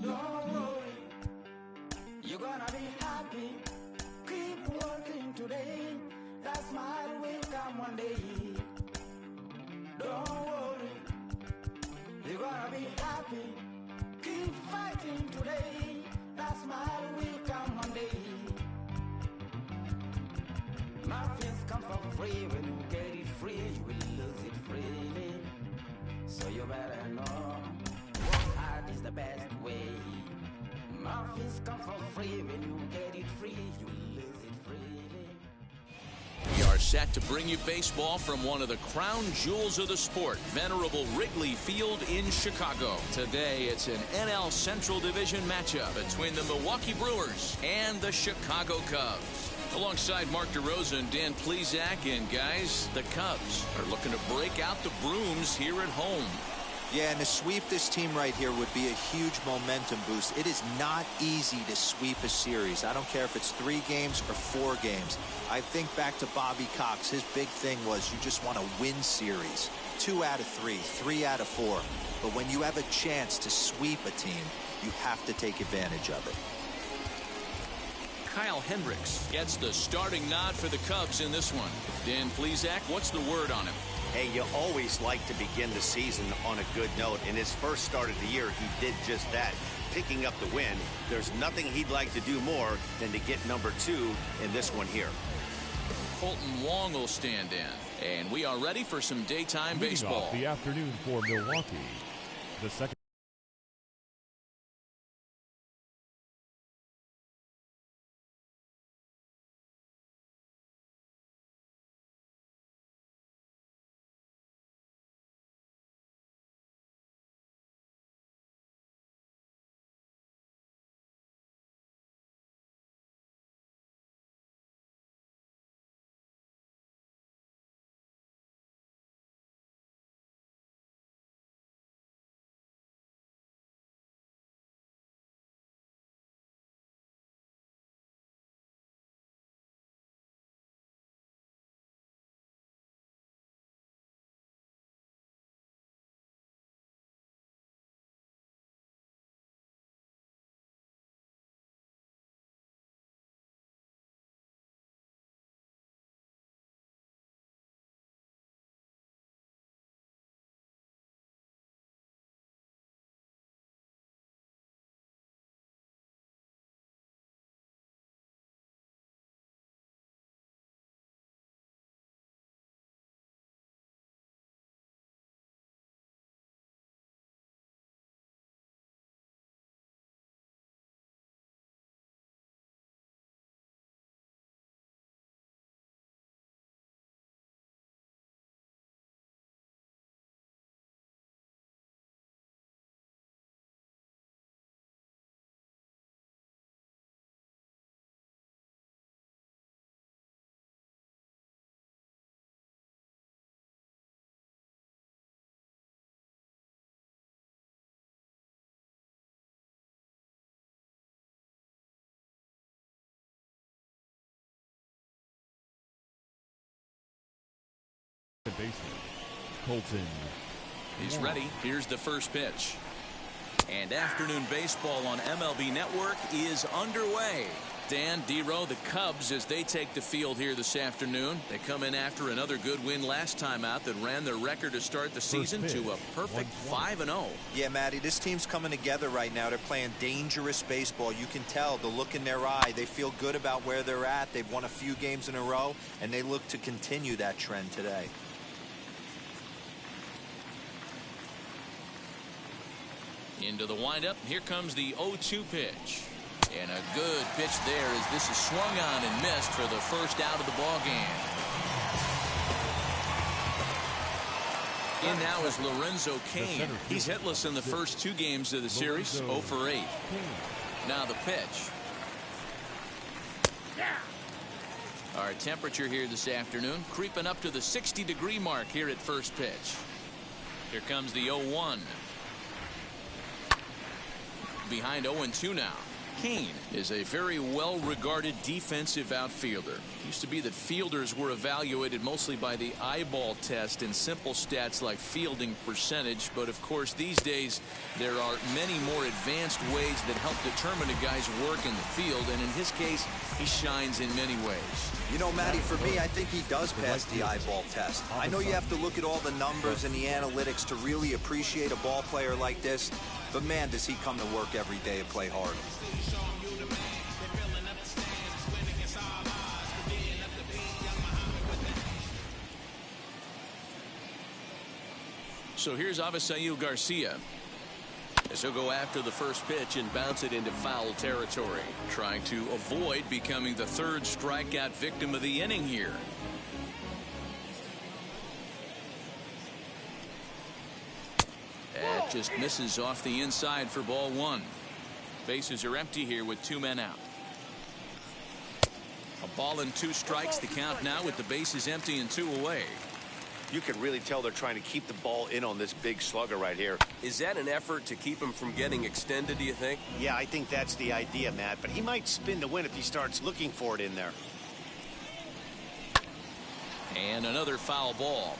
Don't worry, you're gonna be happy. Keep working today. That smile will come one day. Don't worry, you're gonna be happy. Keep fighting today. That smile will come one day. Nothing's come for free. When you get it free, you will lose it freely. So you better know, work hard is the best way. Nothing's come for free. When you get it free, you will lose it freely.
We are set to bring you baseball from one of the crown jewels of the sport, venerable Wrigley Field in Chicago. Today, it's an NL Central Division matchup between the Milwaukee Brewers and the Chicago Cubs. Alongside Mark DeRosa and Dan Plesac, and guys, the Cubs are looking to break out the brooms here at home.
Yeah, and to sweep this team right here would be a huge momentum boost. It is not easy to sweep a series. I don't care if it's 3 games or 4 games. I think back to Bobby Cox. His big thing was you just want to win series. 2 out of 3, 3 out of 4. But when you have a chance to sweep a team, you have to take advantage of it.
Kyle Hendricks gets the starting nod for the Cubs in this one. Dan Plesac, what's the word on him?
Hey, you always like to begin the season on a good note. In his first start of the year, he did just that, picking up the win. There's nothing he'd like to do more than to get number 2 in this one here.
Colton Wong will stand in. And we are ready for some daytime
Leading
baseball.
off the afternoon for Milwaukee, the second. Baseman, Colton.
He's ready. Here's the first pitch. And afternoon baseball on MLB Network is underway. Dan, D-Row, the Cubs, as they take the field here this afternoon. They come in after another good win last time out that ran their record to start the season to a perfect 5-0.
Yeah, Matty, this team's coming together right now. They're playing dangerous baseball. You can tell the look in their eye. They feel good about where they're at. They've won a few games in a row, and they look to continue that trend today.
Into the windup. Here comes the 0-2 pitch. And a good pitch there as this is swung on and missed for the first out of the ball game. In now is Lorenzo Cain. He's hitless in the first 2 games of the series, 0 for 8. Now the pitch. Our temperature here this afternoon creeping up to the 60-degree mark here at first pitch. Here comes the 0-1. Behind 0-2 now. Cain is a very well-regarded defensive outfielder. Used to be that fielders were evaluated mostly by the eyeball test and simple stats like fielding percentage. But of course, these days there are many more advanced ways that help determine a guy's work in the field. And in his case, he shines in many ways.
You know, Matty, for me, I think he does pass the eyeball test. I know you have to look at all the numbers and the analytics to really appreciate a ball player like this. But man, does he come to work every day and play hard.
So here's Avisail Garcia, as he'll go after the first pitch and bounce it into foul territory, trying to avoid becoming the third strikeout victim of the inning here. That just misses off the inside for ball one. Bases are empty here with 2 men out. A ball and 2 strikes, the count now with the bases empty and 2 away.
You can really tell they're trying to keep the ball in on this big slugger right here.
Is that an effort to keep him from getting extended, do you think?
Yeah, I think that's the idea, Matt. But he might spin to win if he starts looking for it in there.
And another foul ball.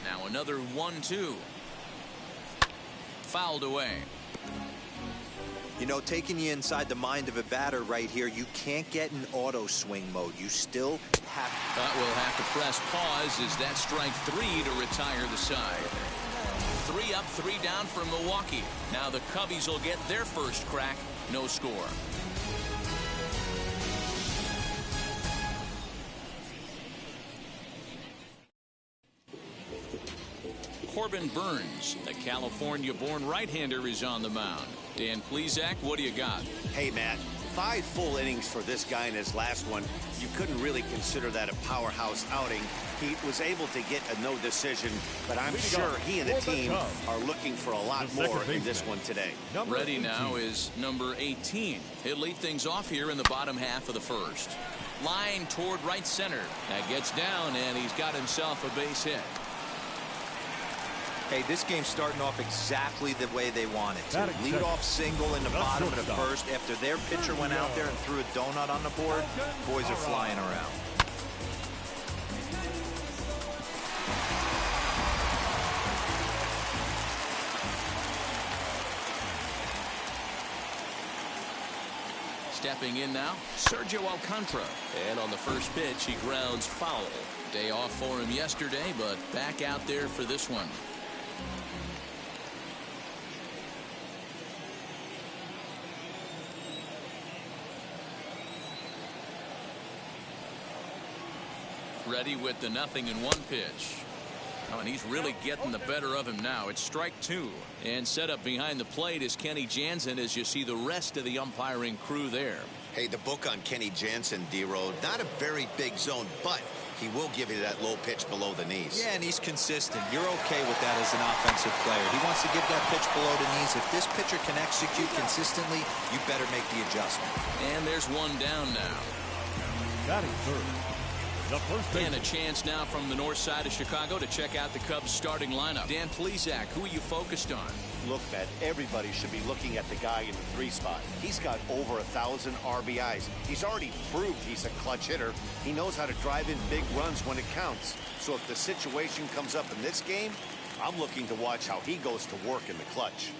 Now another 1-2. Fouled away.
You know, taking you inside the mind of a batter right here, you can't get in auto swing mode. You still have.
But we'll have to press pause as that strike 3 to retire the side. 3 up, 3 down for Milwaukee. Now the Cubbies will get their first crack. No score. Corbin Burns, the California-born right-hander, is on the mound. Dan Plesac, what do you got?
Hey, Matt, 5 full innings for this guy in his last one. You couldn't really consider that a powerhouse outing. He was able to get a no decision, but I'm sure he and the team are looking for a lot more in this one today.
Ready now is number 18. He'll lead things off here in the bottom half of the first. Line toward right center. That gets down, and he's got himself a base hit.
Hey, this game's starting off exactly the way they want it to. Lead off single in the bottom of the first after their pitcher went out there and threw a donut on the board. Boys are flying around.
Stepping in now, Sergio Alcantara. And on the first pitch, he grounds foul. Day off for him yesterday, but back out there for this one. Ready with the 0-1 pitch. Oh, and he's really getting the better of him now. It's strike 2. And set up behind the plate is Kenny Jansen as you see the rest of the umpiring crew there.
Hey, the book on Kenny Jansen, D-Road, not a very big zone, but he will give you that low pitch below the knees.
Yeah, and he's consistent. You're okay with that as an offensive player. He wants to give that pitch below the knees. If this pitcher can execute consistently, you better make the adjustment.
And there's one down now.
Batting third.
And a chance now from the north side of Chicago to check out the Cubs starting lineup. Dan Plesac, who are you focused on?
Look, Matt, everybody should be looking at the guy in the 3 spot. He's got over 1,000 RBIs. He's already proved he's a clutch hitter. He knows how to drive in big runs when it counts. So if the situation comes up in this game, I'm looking to watch how he goes to work in the clutch.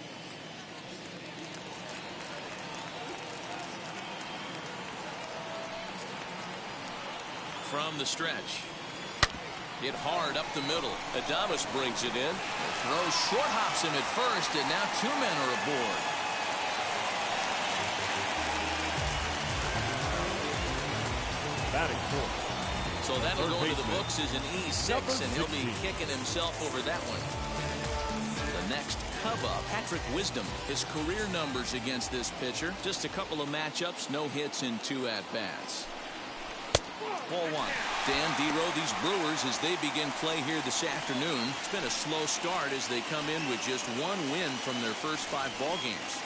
From the stretch. Hit hard up the middle. Adames brings it in. Throws short hops him at first, and now 2 men are aboard.
Batting fourth.
So that'll go into the books as an E6, and he'll be kicking himself over that one. The next Cub up, Patrick Wisdom. His career numbers against this pitcher. Just a couple of matchups, no hits in 2 at-bats. Ball 1. Dan, D-Row, these Brewers, as they begin play here this afternoon, it's been a slow start as they come in with just 1 win from their first 5 ball games.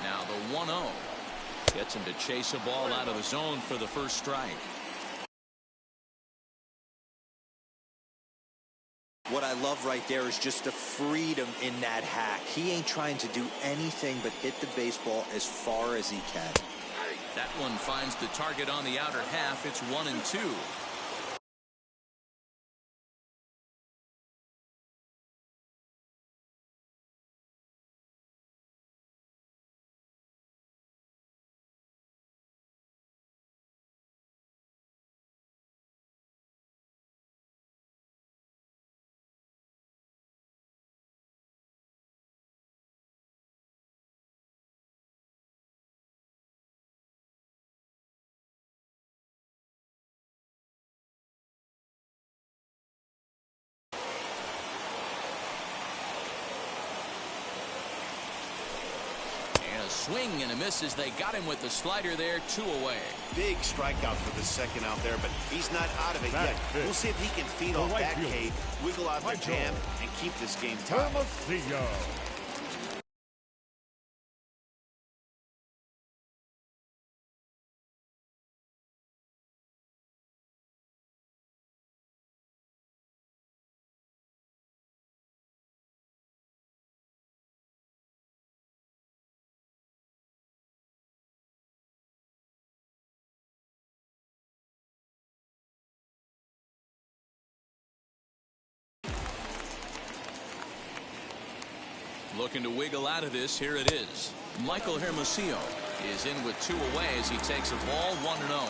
Now the 1-0. Gets him to chase a ball out of the zone for the first strike.
What I love love right there is just the freedom in that hack. He ain't trying to do anything but hit the baseball as far as he can.
That one finds the target on the outer half. It's 1-2. Swing and a miss as they got him with the slider there. 2 away.
Big strikeout for the second out there, but he's not out of it yet. We'll see if he can feed off that K, wiggle out the jam, and keep this game tied.
Looking to wiggle out of this. Here it is. Michael Hermosillo is in with 2 away as he takes a ball. 1-0.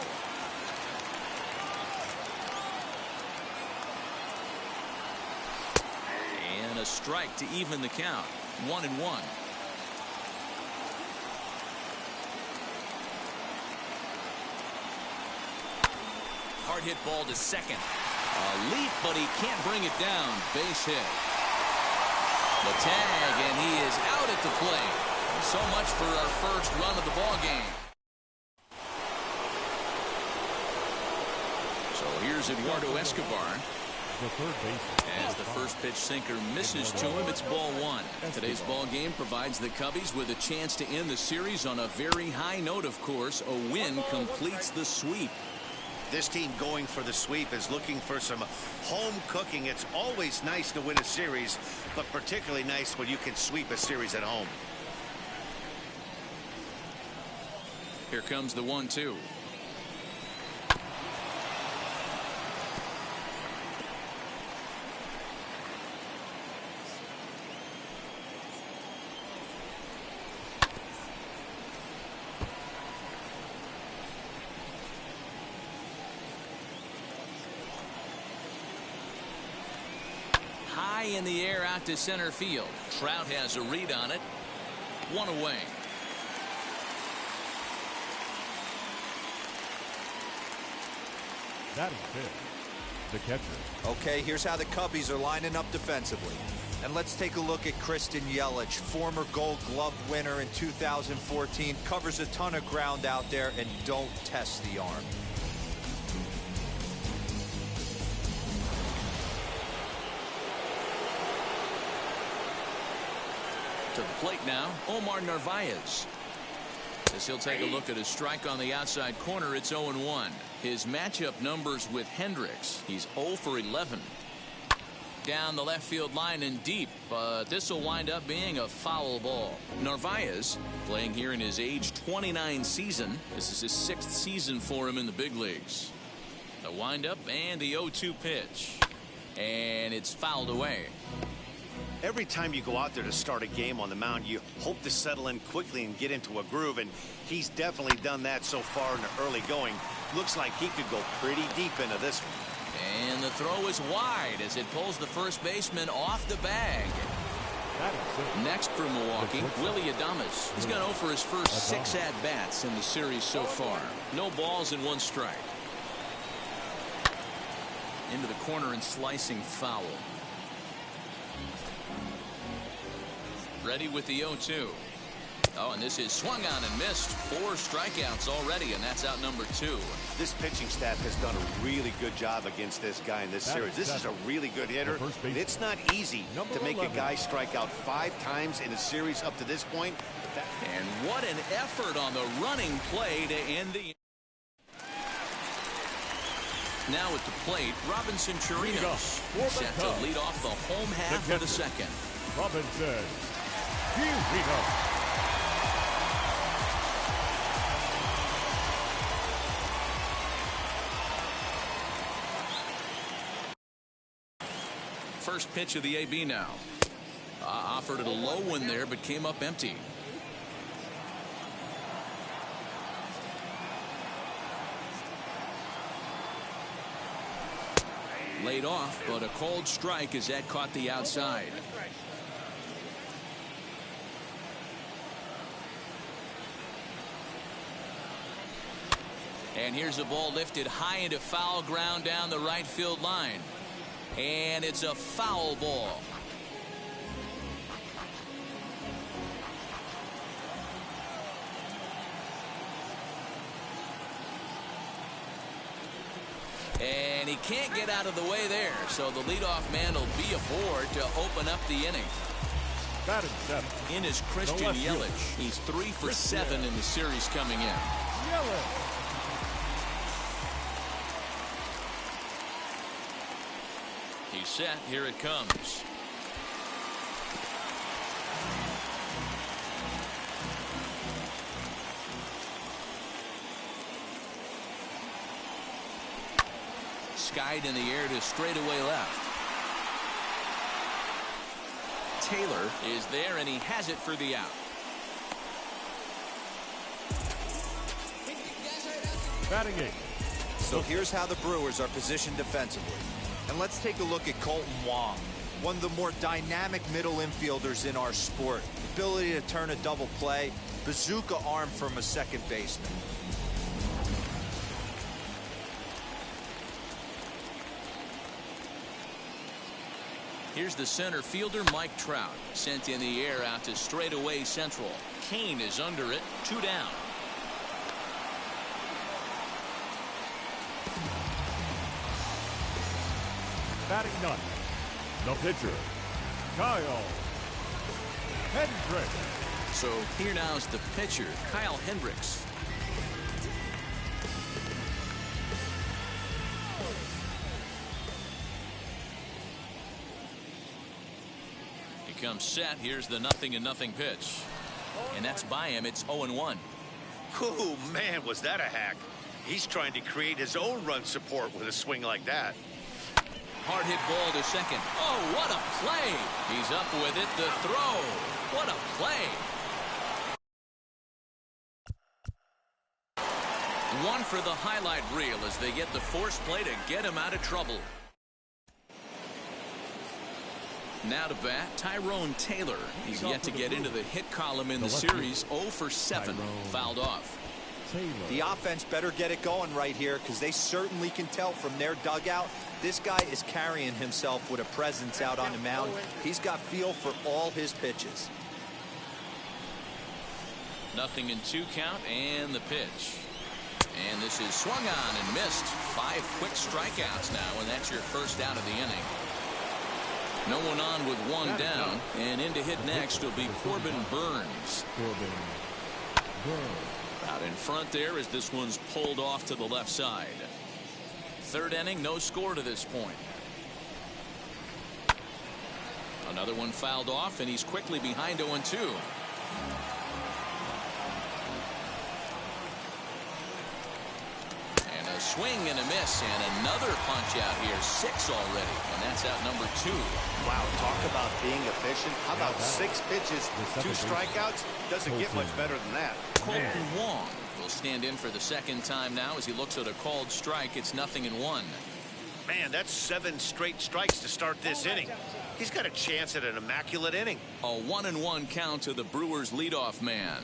And a strike to even the count. 1-1. Hard hit ball to second. A leap, but he can't bring it down. Base hit. The tag, and he is out at the plate. So much for our first run of the ball game. So here's Eduardo Escobar.
The third baseman.
As the first pitch sinker misses to him, it's ball 1. Today's ball game provides the Cubbies with a chance to end the series on a very high note, of course. A win completes the sweep.
This team going for the sweep is looking for some home cooking. It's always nice to win a series, but particularly nice when you can sweep a series at home.
Here comes the 1-2. In the air out to center field. Trout has a read on it. 1 away.
Batting fifth, the catcher.
Okay, here's how the Cubbies are lining up defensively. And let's take a look at Kristen Yelich, former Gold Glove winner in 2014. Covers a ton of ground out there and don't test the arm.
To the plate now, Omar Narvaez. As he'll take a look at his strike on the outside corner, it's 0-1. His matchup numbers with Hendricks. He's 0 for 11. Down the left field line and deep, but this will wind up being a foul ball. Narvaez playing here in his age 29 season. This is his 6th season for him in the big leagues. The windup and the 0-2 pitch. And it's fouled away.
Every time you go out there to start a game on the mound, you hope to settle in quickly and get into a groove, and he's definitely done that so far in the early going. Looks like he could go pretty deep into this one.
And the throw is wide as it pulls the first baseman off the bag. Next for Milwaukee, Willie Adames. He's gone 0 for his first 6 at-bats in the series so far. No balls and 1 strike. Into the corner and slicing foul. Ready with the 0-2. Oh, and this is swung on and missed. 4 strikeouts already, and that's out number 2.
This pitching staff has done a really good job against this guy in this series. This is a really good hitter. It's not easy to make a guy strike out 5 times in a series up to this point.
And what an effort on the running play to end the Now at the plate, Robinson Chirinos. Set to lead off the home half of the second.
Robinson Chirinos.
First pitch of the AB now. Offered it a low one there, but came up empty. Laid off, but a cold strike as that caught the outside. And here's a ball lifted high into foul ground down the right field line. And it's a foul ball. And he can't get out of the way there, so the leadoff man will be aboard to open up the inning.
Batting seven.
In is Christian Yelich. He's 3 for 7 in the series coming in.
Yelich.
He's set. Here it comes. Skied in the air to straightaway left. Taylor is there, and he has it for the out.
Batting 8.
So here's how the Brewers are positioned defensively. And let's take a look at Colton Wong, one of the more dynamic middle infielders in our sport. Ability to turn a double play, bazooka arm from a second baseman.
Here's the center fielder, Mike Trout. Sent in the air out to straightaway central. Kane is under it. 2 down.
Batting 9. The pitcher, Kyle Hendricks.
So here now is the pitcher, Kyle Hendricks. He comes set. Here's the 0-0 pitch. And that's by him. It's 0-1.
Oh, man, was that a hack. He's trying to create his own run support with a swing like that.
Hard hit ball to second. Oh, what a play. He's up with it. The throw. What a play. One for the highlight reel as they get the force play to get him out of trouble. Now to bat, Tyrone Taylor. He's yet to get into the hit column in the series. 0 for 7. Fouled off.
The offense better get it going right here, because they certainly can tell from their dugout this guy is carrying himself with a presence out on the mound. He's got feel for all his pitches.
0-2 count and the pitch. And this is swung on and missed. 5 quick strikeouts now, and that's your first out of the inning. No one on with 1 down, and in to hit next will be Corbin Burns. Out in front there as this one's pulled off to the left side. 3rd inning, no score to this point. Another one fouled off, and he's quickly behind 0-2. And a swing and a miss, and another punch out here. 6 already, and that's out number 2.
Wow, talk about being efficient. How about 6 pitches, 2 strikeouts? Doesn't get much better than that.
Colton Wong will stand in for the 2nd time now as he looks at a called strike. It's 0-1.
Man, that's 7 straight strikes to start this inning. He's got a chance at an immaculate inning.
A 1-1 count to the Brewers leadoff man.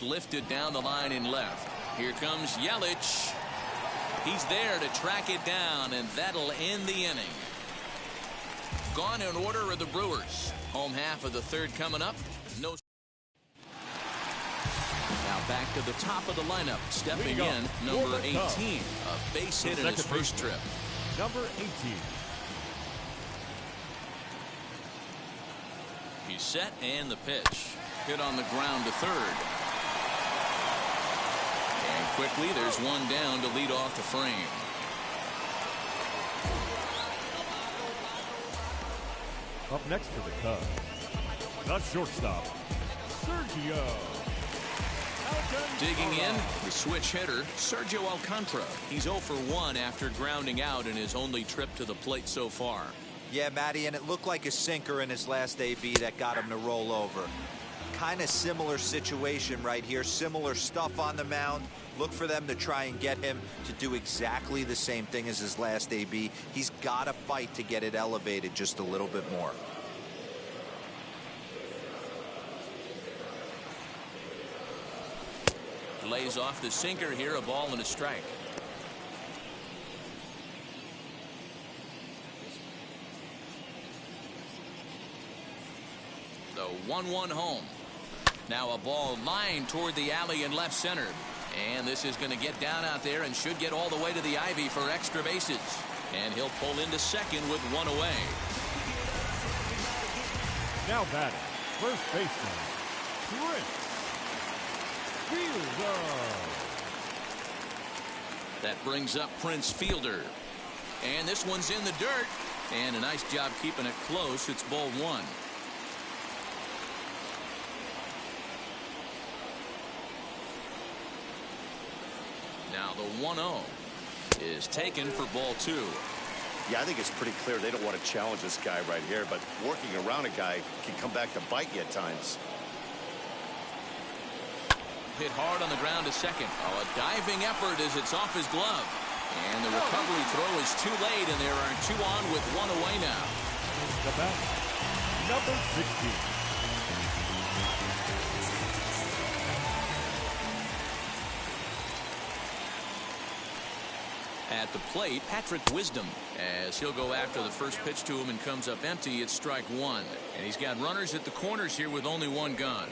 Lifted down the line in left. Here comes Yelich. He's there to track it down, and that'll end the inning. Gone in order are the Brewers. Home half of the 3rd coming up. No. Now back to the top of the lineup. Stepping in, number 18. A base hit in his first trip.
Number 18.
He's set, and the pitch. Hit on the ground to 3rd. And quickly, there's 1 down to lead off the frame.
Up next for the Cubs, the shortstop, Sergio.
Digging in, the switch hitter, Sergio Alcantara. He's 0 for 1 after grounding out in his only trip to the plate so far.
Yeah, Matty, and it looked like a sinker in his last AB that got him to roll over. Kind of similar situation right here. Similar stuff on the mound. Look for them to try and get him to do exactly the same thing as his last AB. He's got to fight to get it elevated just a little bit more.
Lays off the sinker here, a ball and a strike. The 1-1 home. Now a ball lined toward the alley in left center. And this is going to get down out there and should get all the way to the ivy for extra bases. And he'll pull into second with one away.
Now batting, first baseman, Prince Fielder.
That brings up Prince Fielder. And this one's in the dirt. And a nice job keeping it close. It's ball one. Now the 1-0 is taken for ball two.
Yeah, I think it's pretty clear they don't want to challenge this guy right here, but working around a guy can come back to bite you at times.
Hit hard on the ground to second. Oh, a diving effort as it's off his glove. And the recovery throw is too late, and there are two on with one away now.
The bat, number 16.
At the plate, Patrick Wisdom, as he'll go after the first pitch to him and comes up empty. It's strike one. And he's got runners at the corners here with only one gone.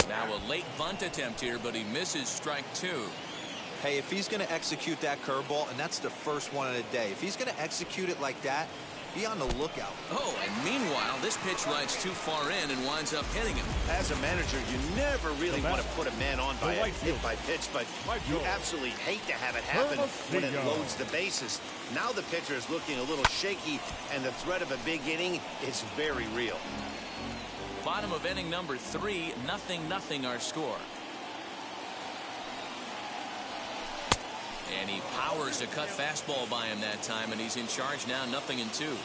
Now a late bunt attempt here, but he misses strike two.
Hey, if he's going to execute that curveball, and that's the first one of the day, if he's going to execute it like that, be on the lookout.
Oh, and meanwhile, this pitch rides too far in and winds up hitting him.
As a manager, you never really want to put a man on by a hit by pitch, but you absolutely hate to have it happen when it loads the bases. Now the pitcher is looking a little shaky, and the threat of a big inning is very real.
Bottom of inning number 3, 0-0 our score. And he powers a cut fastball by him that time, and he's in charge now, 0-2.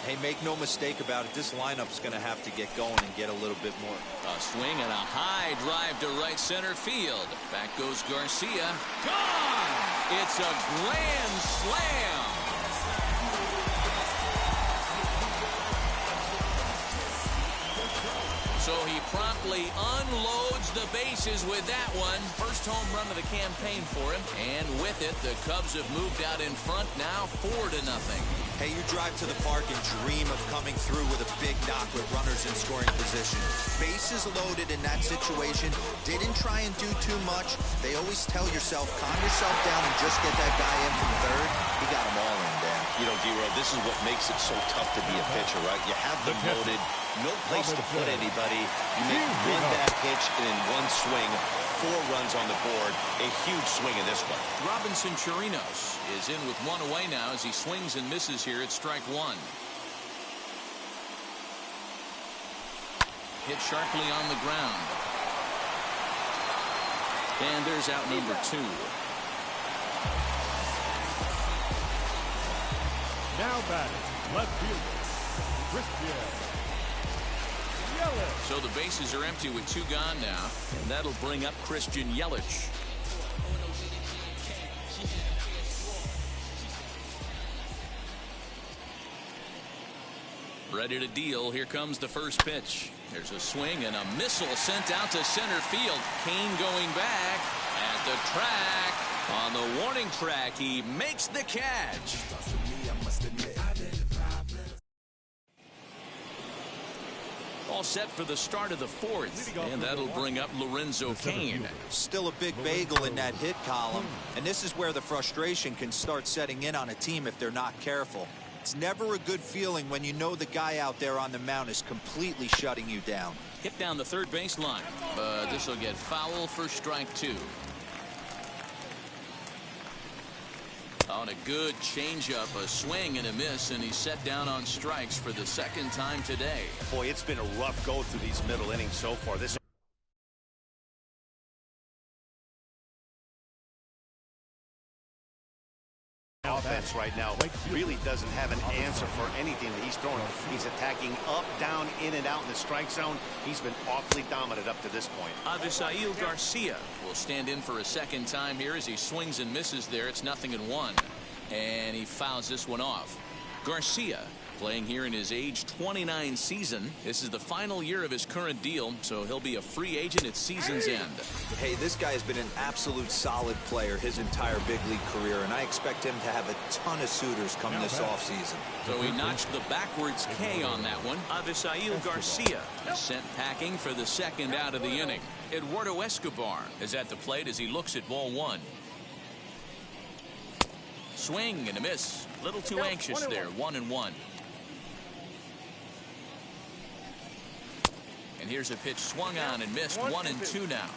Hey, make no mistake about it. This lineup's going to have to get going and get a little bit more.
A swing and a high drive to right center field. Back goes Garcia. Gone! It's a grand slam. So he promptly unloads the bases with that one. First home run of the campaign for him. And with it, the Cubs have moved out in front now 4-0.
Hey, you drive to the park and dream of coming through with a big knock with runners in scoring position. Bases loaded in that situation. Didn't try and do too much. They always tell yourself, calm yourself down and just get that guy in from third. He got them all in, Dan.
You know, D-Row, this is what makes it so tough to be a pitcher, right? You have them loaded, no place to put anybody. You make one bad pitch, and in one swing, 4 runs on the board. A huge swing in this one.
Robinson Chirinos is in with one away now as he swings and misses here at strike one. Hit sharply on the ground. And there's out number 2.
Now batting, left fielder, Christian Yelich.
So the bases are empty with 2 gone now, and that'll bring up Christian Yelich. Ready to deal. Here comes the first pitch. There's a swing and a missile sent out to center field. Kane going back at the track. On the warning track, he makes the catch. All set for the start of the 4th, and that'll bring up Lorenzo Cain.
Still a big bagel in that hit column, and this is where the frustration can start setting in on a team if they're not careful. It's never a good feeling when you know the guy out there on the mound is completely shutting you down.
Hit down the third baseline, but this will get foul for strike 2. On a good changeup, a swing and a miss, and he's set down on strikes for the second time today.
Boy, it's been a rough go through these middle innings so far. This offense right now really doesn't have an answer for anything that he's throwing. He's attacking up, down, in and out in the strike zone. He's been awfully dominant up to this point.
Avisail Garcia will stand in for a second time here as he swings and misses there. It's 0-1. And he fouls this one off. Garcia playing here in his age 29 season. This is the final year of his current deal, so he'll be a free agent at season's end.
Hey, this guy has been an absolute solid player his entire big league career, and I expect him to have a ton of suitors come this offseason.
So he notched the backwards K on that one. Avisail Garcia sent packing for the second out of the inning. Eduardo Escobar is at the plate as he looks at ball one. Swing and a miss. A little too anxious there. 1-1. And here's a pitch swung on and missed. 1-2 now.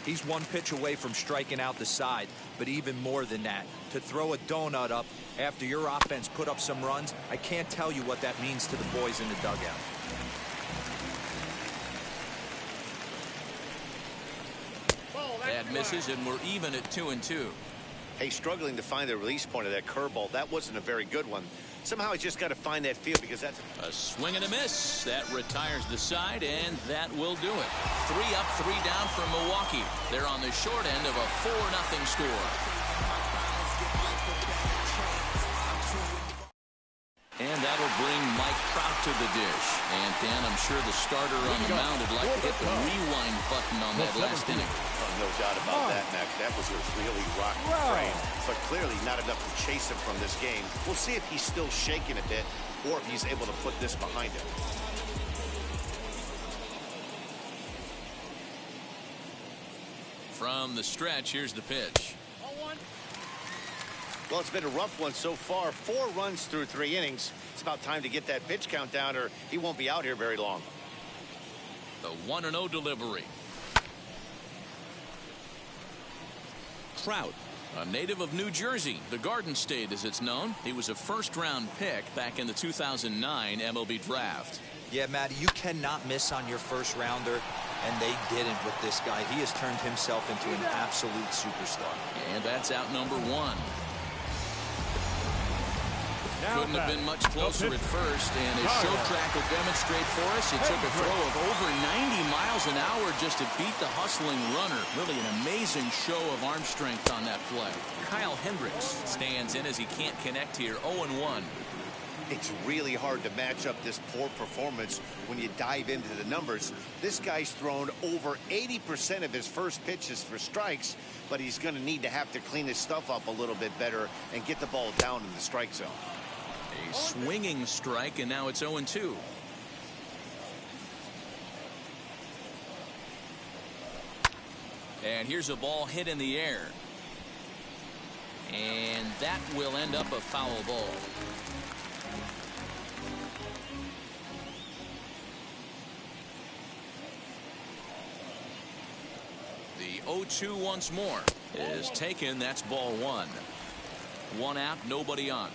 He's one pitch away from striking out the side, but even more than that, to throw a donut up after your offense put up some runs, I can't tell you what that means to the boys in the dugout.
That misses, and we're even at 2-2.
Hey, struggling to find the release point of that curveball. That wasn't a very good one. Somehow he's just got to find that feel, because that's
a swing and a miss. That retires the side, and that will do it. 3 up, 3 down for Milwaukee. They're on the short end of a 4-0 score. And that'll bring Mike Trout to the dish. And Dan, I'm sure the starter on the mound would like to hit the rewind button on that last inning.
No doubt about that, Mac. That was a really rocky frame, but clearly not enough to chase him from this game. We'll see if he's still shaking a bit or if he's able to put this behind him.
From the stretch, here's the pitch.
Well, it's been a rough one so far. 4 runs through 3 innings. It's about time to get that pitch count down, or he won't be out here very long.
The 1-0 delivery. Trout, a native of New Jersey, the Garden State as it's known. He was a first-round pick back in the 2009 MLB draft.
Yeah, Matty, you cannot miss on your first rounder, and they didn't with this guy. He has turned himself into an absolute superstar.
And that's out number 1. Couldn't have been much closer at first, and his show track will demonstrate for us. It took a throw of over 90 miles an hour just to beat the hustling runner. Really an amazing show of arm strength on that play. Kyle Hendricks stands in as he can't connect here. 0-1.
It's really hard to match up this poor performance when you dive into the numbers. This guy's thrown over 80% of his first pitches for strikes, but he's going to need to have to clean his stuff up a little bit better and get the ball down in the strike zone.
A swinging strike, and now it's 0-2. And here's a ball hit in the air. And that will end up a foul ball. The 0-2 once more is taken. That's ball 1. 1 out, nobody on.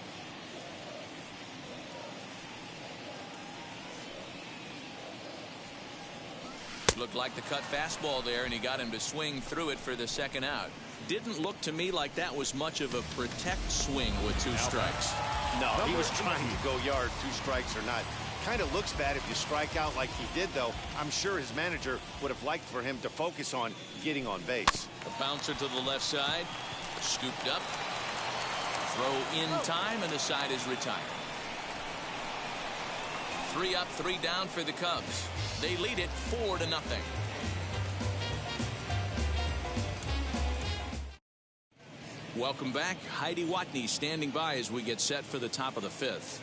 Looked like the cut fastball there, and he got him to swing through it for the second out. Didn't look to me like that was much of a protect swing with 2 strikes.
No, he was trying to go yard, 2 strikes or not. Kind of looks bad if you strike out like he did, though. I'm sure his manager would have liked for him to focus on getting on base.
A bouncer to the left side, scooped up, throw in time, and the side is retired. 3 up, 3 down for the Cubs. They lead it 4-0. Welcome back. Heidi Watney standing by as we get set for the top of the 5th.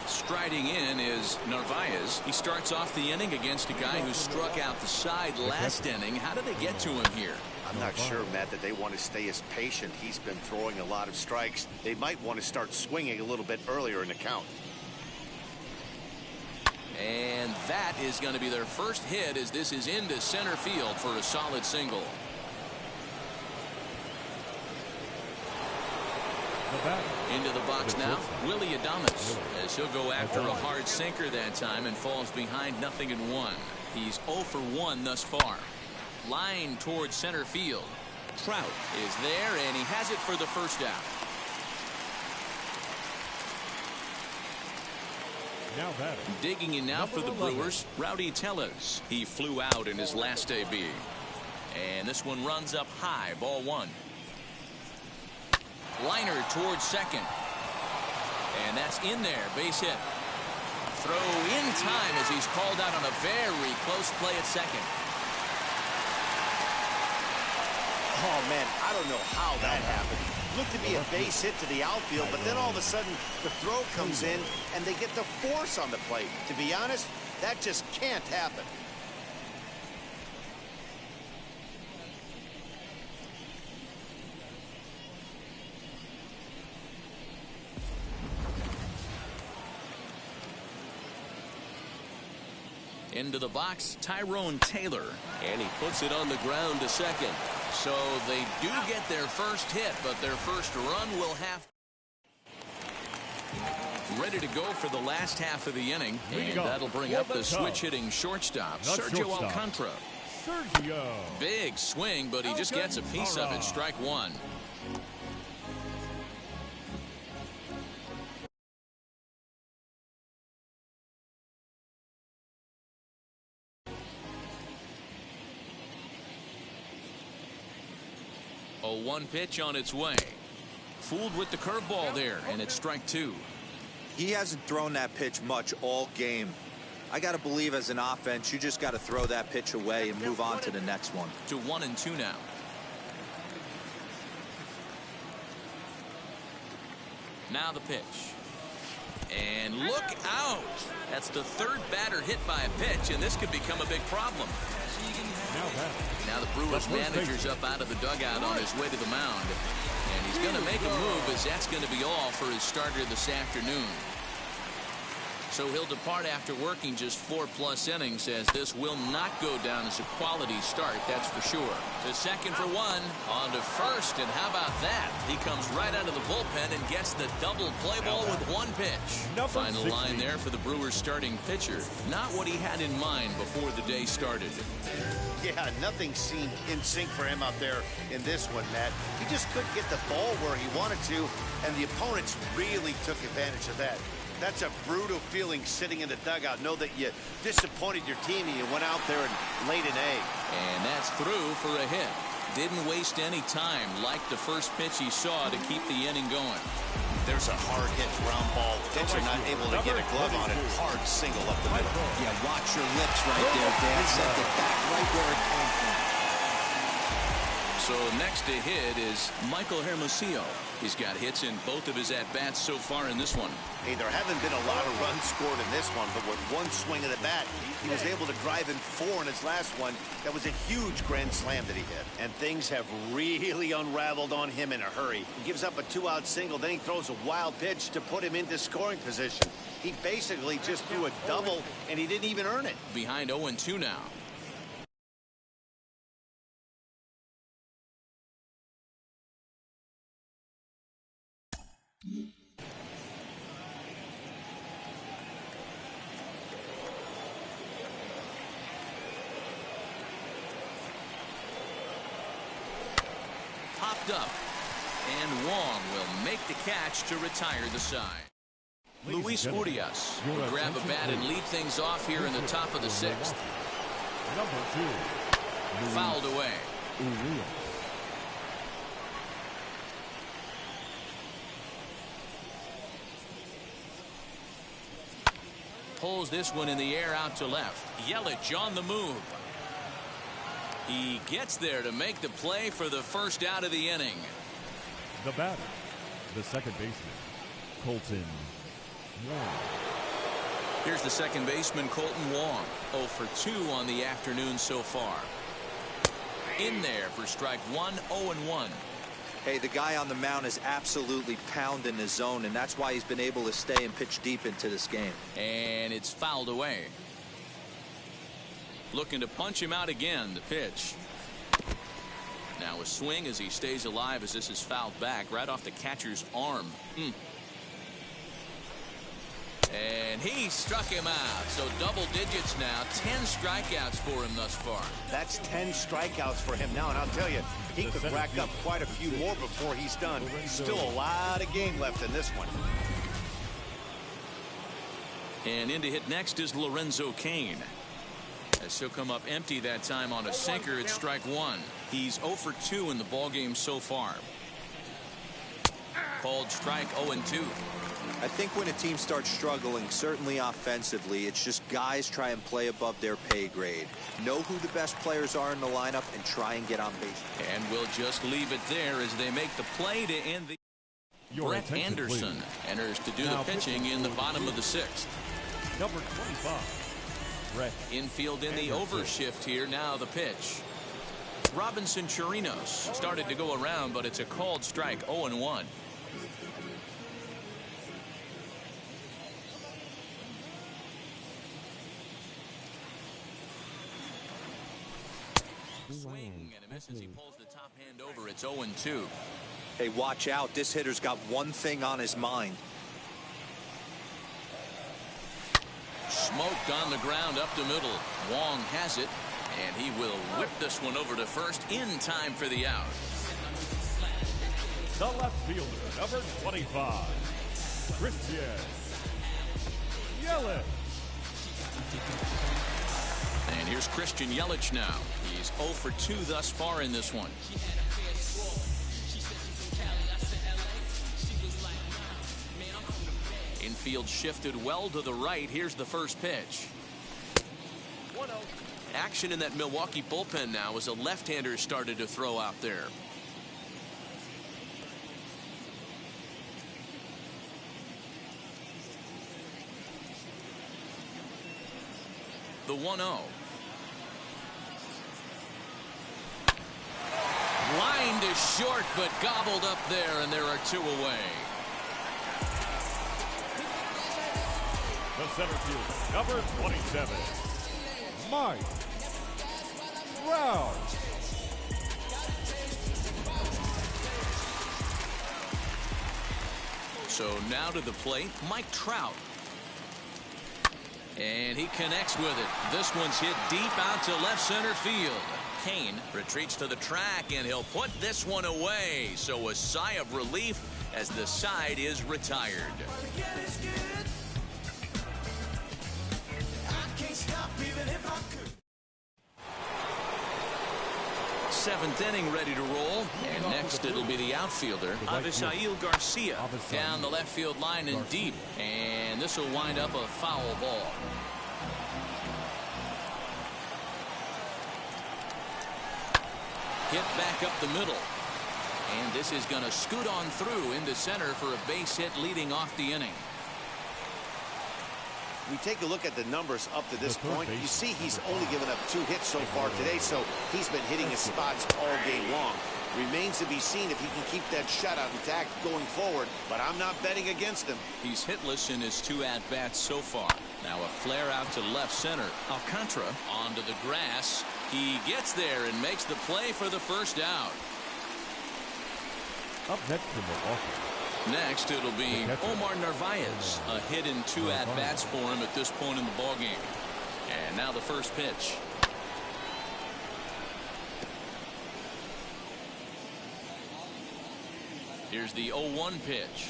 Striding in is Narvaez. He starts off the inning against a guy who struck out the side last inning. How did they get to him here?
I'm not sure, Matt, that they want to stay as patient. He's been throwing a lot of strikes. They might want to start swinging a little bit earlier in the count.
And that is going to be their first hit, as this is into center field for a solid single.
The batter.
Into the box now, Willie Adames, as he'll go after a hard sinker that time and falls behind 0-1. He's 0 for 1 thus far. Line towards center field. Trout is there, and he has it for the first out.
Now batting.
Digging in now for the Brewers, Rowdy Tellez. He flew out in his last AB. And this one runs up high, ball 1. Liner towards second. And that's in there, base hit. Throw in time as he's called out on a very close play at second.
Oh, man, I don't know how that happened. Looked to be a base hit to the outfield, but then all of a sudden the throw comes in and they get the force on the plate. To be honest, that just can't happen.
Into the box, Tyrone Taylor.
And he puts it on the ground to second.
So they do get their first hit, but their first run will have. Ready to go for the last half of the inning. And that'll bring up the switch-hitting shortstop, Sergio Alcantara.
Sergio.
Big swing, but he just gets a piece of it. Strike 1. A 1 pitch on its way. Fooled with the curveball there, and it's strike 2.
He hasn't thrown that pitch much all game. I got to believe as an offense, you just got to throw that pitch away and move on to the next one.
To 1-2 now. Now the pitch. And look out! That's the third batter hit by a pitch, and this could become a big problem. Now the Brewers manager's up out of the dugout on his way to the mound. And he's going to make a move, as that's going to be all for his starter this afternoon. So he'll depart after working just 4+ innings, as this will not go down as a quality start, that's for sure. To second for 1, on to first, and how about that? He comes right out of the bullpen and gets the double play ball with 1 pitch. Final line there for the Brewers starting pitcher. Not what he had in mind before the day started.
Yeah, nothing seemed in sync for him out there in this one, Matt. He just couldn't get the ball where he wanted to, and the opponents really took advantage of that. That's a brutal feeling sitting in the dugout. Know that you disappointed your team and you went out there and laid an egg.
And that's through for a hit. Didn't waste any time, like the first pitch he saw, to keep the inning going.
There's a hard hit ground ball. Pitcher not able to get a glove on it. Hard single up the middle.
Yeah, watch your lips right there, Dan. Sent it back right where it came from.
So next to hit is Michael Hermosillo. He's got hits in both of his at-bats so far in this one.
Hey, there haven't been a lot of runs scored in this one, but with one swing of the bat, he was able to drive in 4 in his last one. That was a huge grand slam that he hit. And things have really unraveled on him in a hurry. He gives up a 2-out single, then he throws a wild pitch to put him into scoring position. He basically just threw a double, and he didn't even earn it.
Behind 0-2 now. Popped up, and Wong will make the catch to retire the side. Luis Urias will grab a bat and lead things off here in the top of the 6th.
Number 2.
Fouled away.
Urias.
Pulls this one in the air out to left. Yelich on the move. He gets there to make the play for the first out of the inning.
The batter, the second baseman, Colton Wong.
Here's the second baseman, Colton Wong. 0 for 2 on the afternoon so far. In there for strike 1, 0-1.
Hey, the guy on the mound is absolutely pounding his zone, and that's why he's been able to stay and pitch deep into this game.
And it's fouled away. Looking to punch him out again, the pitch. Now a swing as he stays alive as this is fouled back right off the catcher's arm. And he struck him out. So double digits now. 10 strikeouts for him thus far.
That's 10 strikeouts for him now. And I'll tell you, he could rack up quite a few more before he's done. Still a lot of game left in this one.
And in to hit next is Lorenzo Cain. As he'll come up empty that time on a sinker at strike one. He's 0 for 2 in the ballgame so far. Called strike 0-2.
I think when a team starts struggling, certainly offensively, it's just guys try and play above their pay grade. Know who the best players are in the lineup and try and get on base.
And we'll just leave it there as they make the play to end the... Brett Anderson enters to do the pitching in the bottom of the 6th.
Number 25, Brett.
Infield in the overshift here. Now the pitch. Robinson Chirinos started to go around, but it's a called strike. 0-1. Swing and a miss as he pulls the top hand over. It's 0-2.
Hey, watch out. This hitter's got one thing on his mind.
Smoked on the ground up the middle. Wong has it, and he will whip this one over to first in time for the out.
The left fielder, number 25, Christian Yelich.
And here's Christian Yelich now. He's 0 for 2 thus far in this one. Infield shifted well to the right. Here's the first pitch. Action in that Milwaukee bullpen now as a left-hander started to throw out there. The 1-0. Line to short, but gobbled up there, and there are 2 away.
The center fielder, number 27, Mike Trout.
So now to the plate, Mike Trout. And he connects with it. This one's hit deep out to left center field. Cain retreats to the track, and he'll put this one away. So a sigh of relief as the side is retired. 7th inning ready to roll. And next it'll be the outfielder, Avisail Garcia. Down the left field line and deep. And this will wind up a foul ball. Hit back up the middle. And this is going to scoot on through into center for a base hit leading off the inning.
We take a look at the numbers up to this point. You see he's only given up 2 hits so far today, so he's been hitting his spots all game long. Remains to be seen if he can keep that shutout intact going forward, but I'm not betting against him.
He's hitless in his 2 at-bats so far. Now a flare out to left center. Alcantara onto the grass. He gets there and makes the play for the first out.
Up next for Milwaukee.
Next, it'll be Omar Narvaez. A hit in 2 at-bats for him at this point in the ballgame. And now the first pitch. Here's the 0-1 pitch.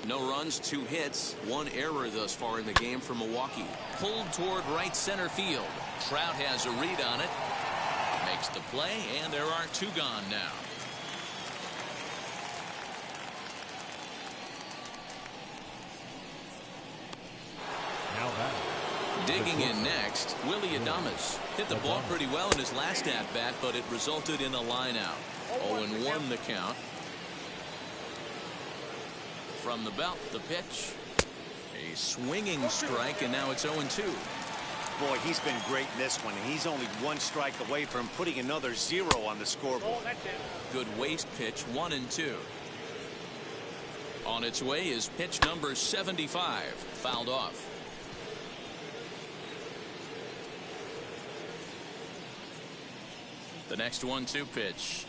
No runs, 2 hits, 1 error thus far in the game for Milwaukee. Pulled toward right center field. Trout has a read on it. Makes the play, and there are 2 gone now. Digging in next, Willie Adames. Hit the ball pretty well in his last at-bat, but it resulted in a line out. 0-1 the count. From the belt, the pitch. A swinging strike, and now it's 0-2.
Boy, he's been great in this one, and he's only 1 strike away from putting another 0 on the scoreboard.
Good waste pitch, 1-2. On its way is pitch number 75, fouled off. The next 1-2 pitch.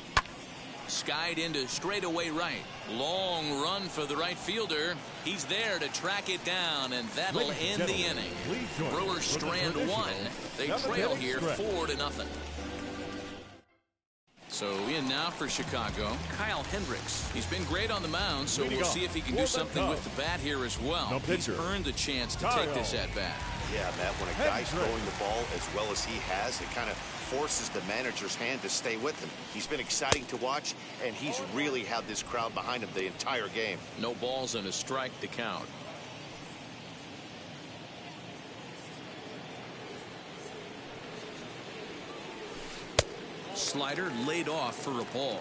Skied into straightaway right. Long run for the right fielder. He's there to track it down, and that'll end the inning. Brewers strand one. They trail here 4-0. So in now for Chicago, Kyle Hendricks. He's been great on the mound, so we'll see if he can do something with the bat here as well. He's earned the chance to take this at bat.
Yeah, Matt, when a guy's throwing the ball as well as he has, it kind of forces the manager's hand to stay with him. He's been exciting to watch, and he's really had this crowd behind him the entire game.
No balls and a strike to count. Slider laid off for a ball.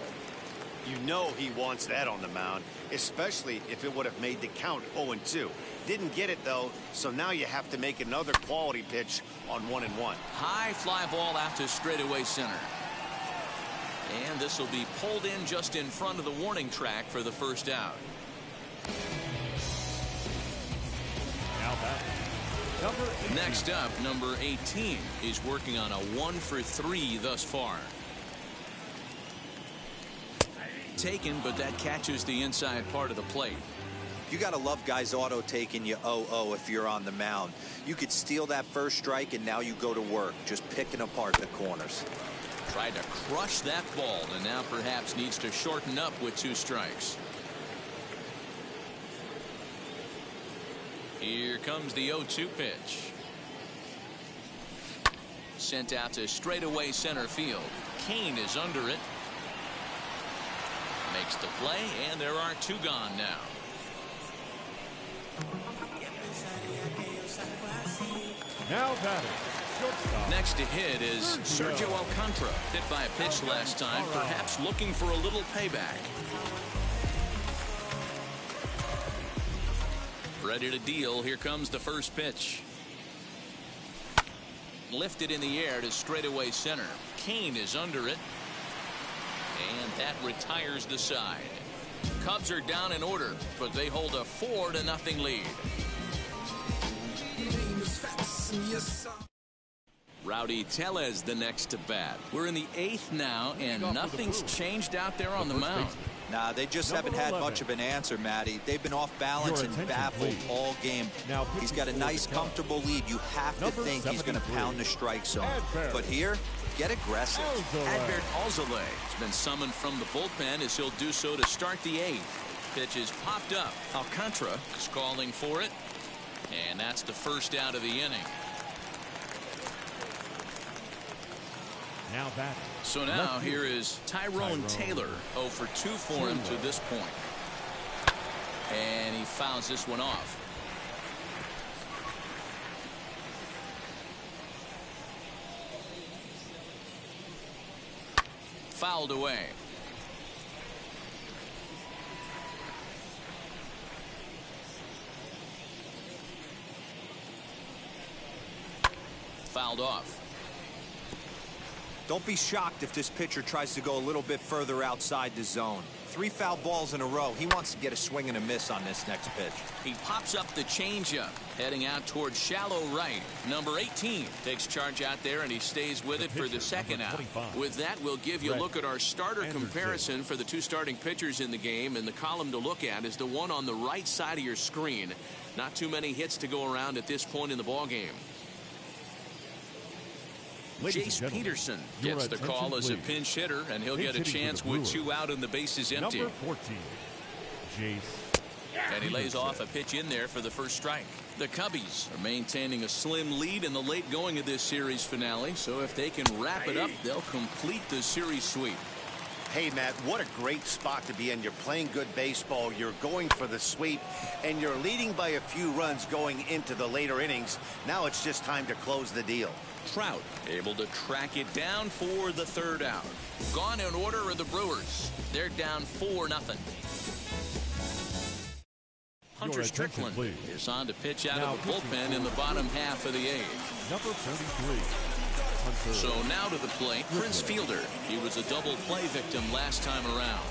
You know he wants that on the mound, especially if it would have made the count 0-2. Didn't get it, though, so now you have to make another quality pitch on 1-1.
High fly ball out to straightaway center. And this will be pulled in just in front of the warning track for the first out.
Now back.
Next up, number 18 is working on a 1-for-3 thus far. Taken, but that catches the inside part of the plate.
You got to love guys auto taking you 0-0 if you're on the mound. You could steal that first strike, and now you go to work, just picking apart the corners.
Tried to crush that ball, and now perhaps needs to shorten up with 2 strikes. Here comes the 0-2 pitch. Sent out to straightaway center field. Kane is under it. Makes the play, and there are 2 gone now.
Now batting.
Next to hit is Sergio Alcantara. Hit by a pitch last time, perhaps looking for a little payback. Ready to deal. Here comes the first pitch. Lifted in the air to straightaway center. Kane is under it. And that retires the side. Cubs are down in order, but they hold a 4-0 lead. Rowdy Tellez the next to bat. We're in the 8th now, and nothing's changed out there on the mound.
Nah, they just haven't had much of an answer, Matty. They've been off balance and baffled all game. He's got a nice, comfortable lead. You have to think he's going to pound the strike zone. But here, get aggressive.
Adbert Alzolay has been summoned from the bullpen as he'll do so to start the 8th. Pitch is popped up. Alcantara is calling for it. And that's the first out of the inning.
Now batting.
So now here is Tyrone Taylor. 0 for 2 for him to this point. And he fouls this one off. Fouled away. Fouled off.
Don't be shocked if this pitcher tries to go a little bit further outside the zone. 3 foul balls in a row. He wants to get a swing and a miss on this next pitch.
He pops up the changeup, heading out towards shallow right. Number 18 takes charge out there, and he stays with it for the second out. With that, we'll give you a look at our starter comparison for the 2 starting pitchers in the game, and the column to look at is the one on the right side of your screen. Not too many hits to go around at this point in the ballgame. Jace Peterson gets the call as a pinch hitter, and he'll get a chance with 2 out and the bases empty.
Number 14, Jace.
And he lays off a pitch in there for the first strike. The Cubbies are maintaining a slim lead in the late going of this series finale, so if they can wrap it up, they'll complete the series sweep.
Hey, Matt, what a great spot to be in. You're playing good baseball, you're going for the sweep, and you're leading by a few runs going into the later innings. Now it's just time to close the deal.
Trout able to track it down for the 3rd out. Gone in order are the Brewers. They're down 4-0. Hunter Strickland is on to pitch out of the bullpen in the bottom half of the 8th.
Number 43.
So now to the plate, Prince Fielder. He was a double play victim last time around.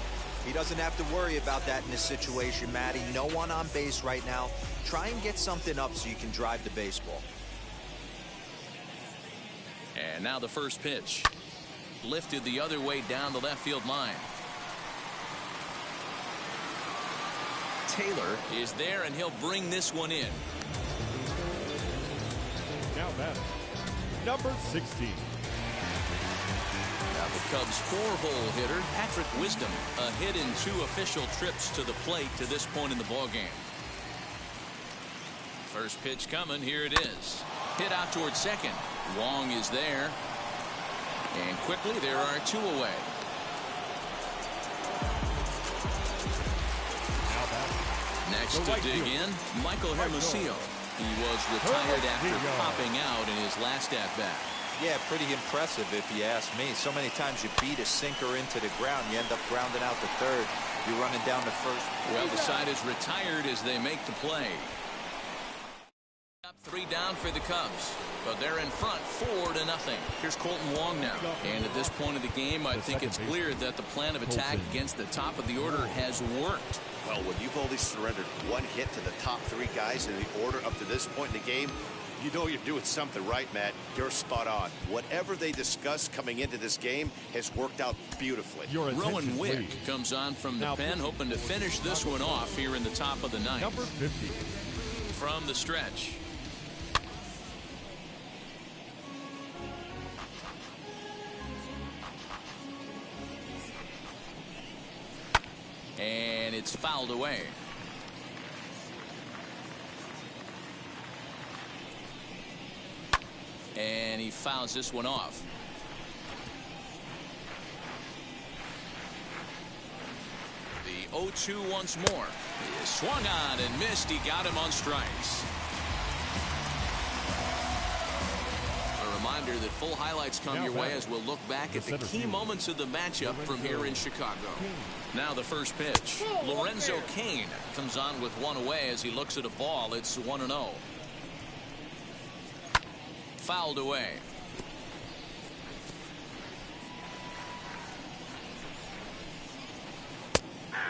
He doesn't have to worry about that in this situation, Matty. No one on base right now. Try and get something up so you can drive the baseball.
And now the first pitch. lifted the other way down the left field line. Taylor is there, and he'll bring this one in.
Now batting, number 16.
Now the Cubs' 4-hole hitter, Patrick Wisdom, a hit in 2 official trips to the plate to this point in the ballgame. First pitch coming. Here it is. Hit out towards second. Wong is there. And quickly there are 2 away. Next to dig in, Michael Hermosillo. He was retired after popping out in his last at-bat.
Yeah, pretty impressive if you ask me. So many times you beat a sinker into the ground, you end up grounding out to third. You're running down to first.
Well, the side is retired as they make the play. Up 3 down for the Cubs, but they're in front 4-0. Here's Colton Wong now. And at this point of the game, I think it's clear that the plan of attack against the top of the order has worked.
Well, when you've only surrendered 1 hit to the top 3 guys in the order up to this point in the game, you know you're doing something right, Matt. You're spot on. Whatever they discussed coming into this game has worked out beautifully.
Rowan Wick comes on from the pen, hoping to finish this one off here in the top of the 9th.
Number 50.
From the stretch. And it's fouled away. And he fouls this one off. The 0-2 once more. He swung on and missed. He got him on strikes. A reminder that full highlights come your way as we'll look back at the key moments of the matchup from here in Chicago. Now the first pitch. Lorenzo Cain comes on with 1 away as he looks at a ball. It's 1-0. Fouled away.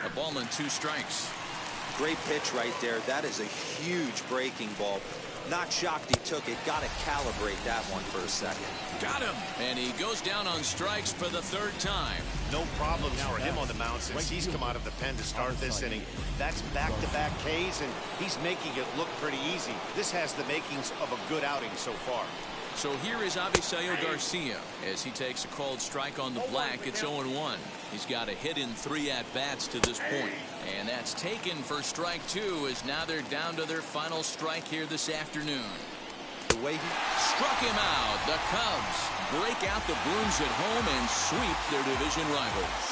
A ball and 2 strikes.
Great pitch right there. That is a huge breaking ball. Not shocked he took it. Got to calibrate that one for a second.
Got him. And he goes down on strikes for the 3rd time.
No problems for him on the mound since he's come out of the pen to start this inning. That's back-to-back Ks, and he's making it look pretty easy. This has the makings of a good outing so far.
So here is Avisayo Garcia as he takes a called strike on the black. It's 0-1. He's got a hit in 3 at-bats to this point. And that's taken for strike 2 as now they're down to their final strike here this afternoon.
The way he
struck him out. The Cubs break out the brooms at home and sweep their division rivals.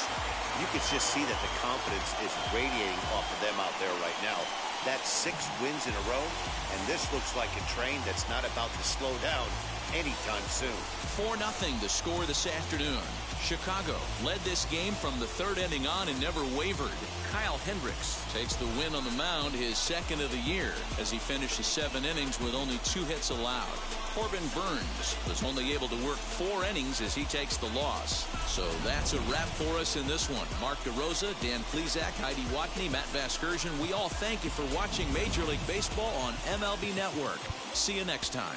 You can just see that the confidence is radiating off of them out there right now. That's 6 wins in a row, and this looks like a train that's not about to slow down anytime soon.
4-0 the score this afternoon. Chicago led this game from the 3rd inning on and never wavered. Kyle Hendricks takes the win on the mound, his 2nd of the year, as he finishes 7 innings with only 2 hits allowed. Corbin Burns was only able to work 4 innings as he takes the loss. So that's a wrap for us in this one. Mark DeRosa, Dan Plesac, Heidi Watney, Matt Vasgersian, we all thank you for watching Major League Baseball on MLB Network. See you next time.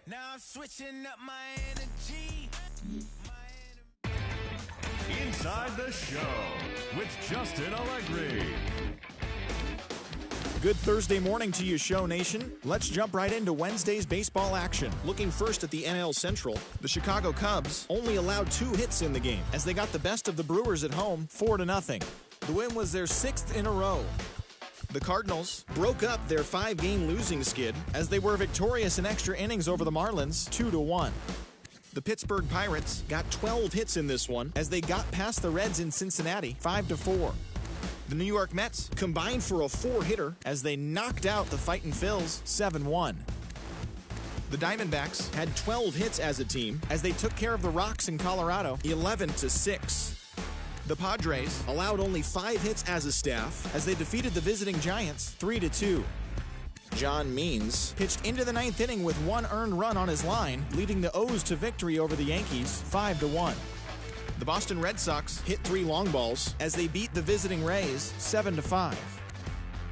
Now I'm switching up my energy.
Inside the Show with Justin Allegri.
Good Thursday morning to you, Show Nation. Let's jump right into Wednesday's baseball action. Looking first at the NL Central, the Chicago Cubs only allowed 2 hits in the game as they got the best of the Brewers at home 4-0. The win was their 6th in a row. The Cardinals broke up their 5-game losing skid as they were victorious in extra innings over the Marlins 2-1. The Pittsburgh Pirates got 12 hits in this one as they got past the Reds in Cincinnati 5-4. The New York Mets combined for a 4-hitter as they knocked out the Fightin' Phils 7-1. The Diamondbacks had 12 hits as a team as they took care of the Rocks in Colorado 11-6. The Padres allowed only 5 hits as a staff as they defeated the visiting Giants 3-2. John Means pitched into the 9th inning with 1 earned run on his line, leading the O's to victory over the Yankees 5-1. The Boston Red Sox hit 3 long balls as they beat the visiting Rays 7-5.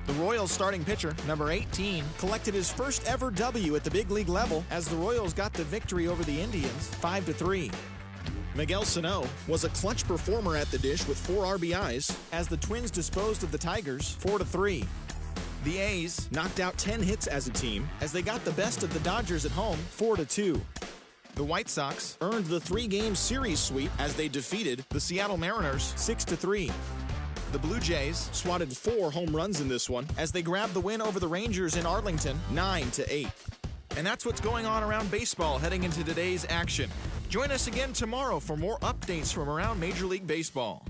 The Royals starting pitcher, number 18, collected his first ever W at the big league level as the Royals got the victory over the Indians 5-3. Miguel Sano was a clutch performer at the dish with 4 RBIs as the Twins disposed of the Tigers 4-3. The A's knocked out 10 hits as a team as they got the best of the Dodgers at home 4-2. The White Sox earned the 3-game series sweep as they defeated the Seattle Mariners 6-3. The Blue Jays swatted 4 home runs in this one as they grabbed the win over the Rangers in Arlington 9-8. And that's what's going on around baseball heading into today's action. Join us again tomorrow for more updates from around Major League Baseball.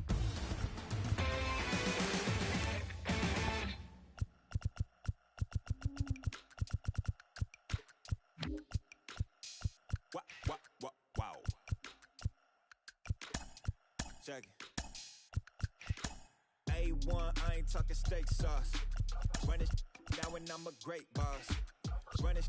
Wow. Check it. A1, I ain't talking steak sauce. Run it now and I'm a great boss. Run it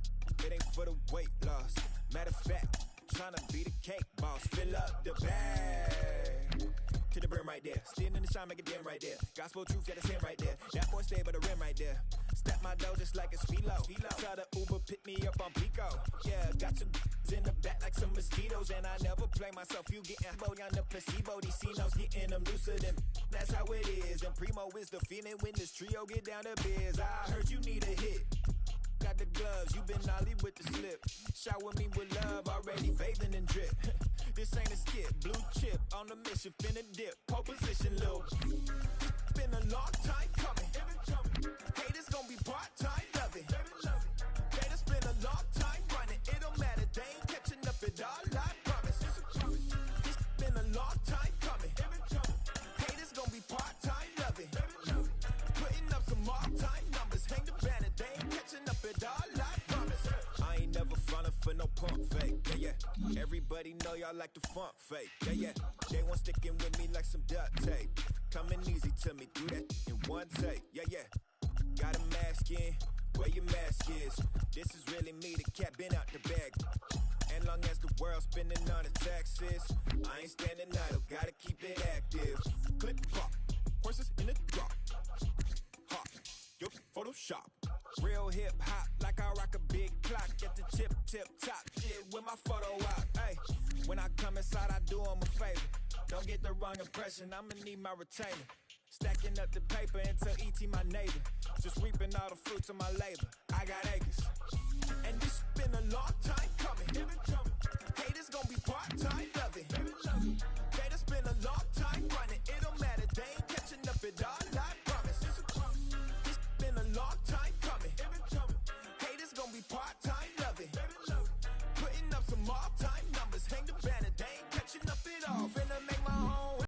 ain't for the weight loss. Matter of fact, tryna be the cake boss. Fill up the bag to the brim right there. Standing in the shine, make it dim right there. Gospel truth, yeah, that's him right there. That boy stay by the rim right there. Step my dough just like it's philo. Try to Uber, pick me up on Pico. Yeah, got some in the back like some mosquitoes. And I never play myself. You getting body on the placebo. These C-notes getting them looser than that's how it is. And primo is the feeling when this trio get down to biz. I heard you need a hit. Got the gloves, you been nolly with the slip. Shower me with love, already bathing in drip. This ain't a skip, blue chip on the mission, finna dip. Pole position, little. Been a long time coming. Haters gonna be part-time, love it. Haters been a long time running. It don't matter, they ain't catching up at all, I promise. It's been a long time coming. Haters gonna be part-time, love it. Putting up some all-time numbers, hang the banner, they ain't catching up at all, I promise. I ain't never frontin' for no pump fake, yeah. Everybody know y'all like the funk fake, yeah. They want sticking with me like some duct tape. Coming easy to me, do that in one take, yeah. Got a mask in, where your mask is. This is really me, the cat been out the bag. And long as the world's spending on the taxes, I ain't standing idle, gotta keep it active. Click pop, horses in the drop. Hop, yo, Photoshop. Real hip hop, like I rock a big clock at the tip top. Shit with my photo out. Hey, when I come inside, I do 'em a favor. Don't get the wrong impression, I'ma need my retainer. Stacking up the paper until E.T. my neighbor. Just reaping all the fruits of my labor. I got acres. And this been a long time coming.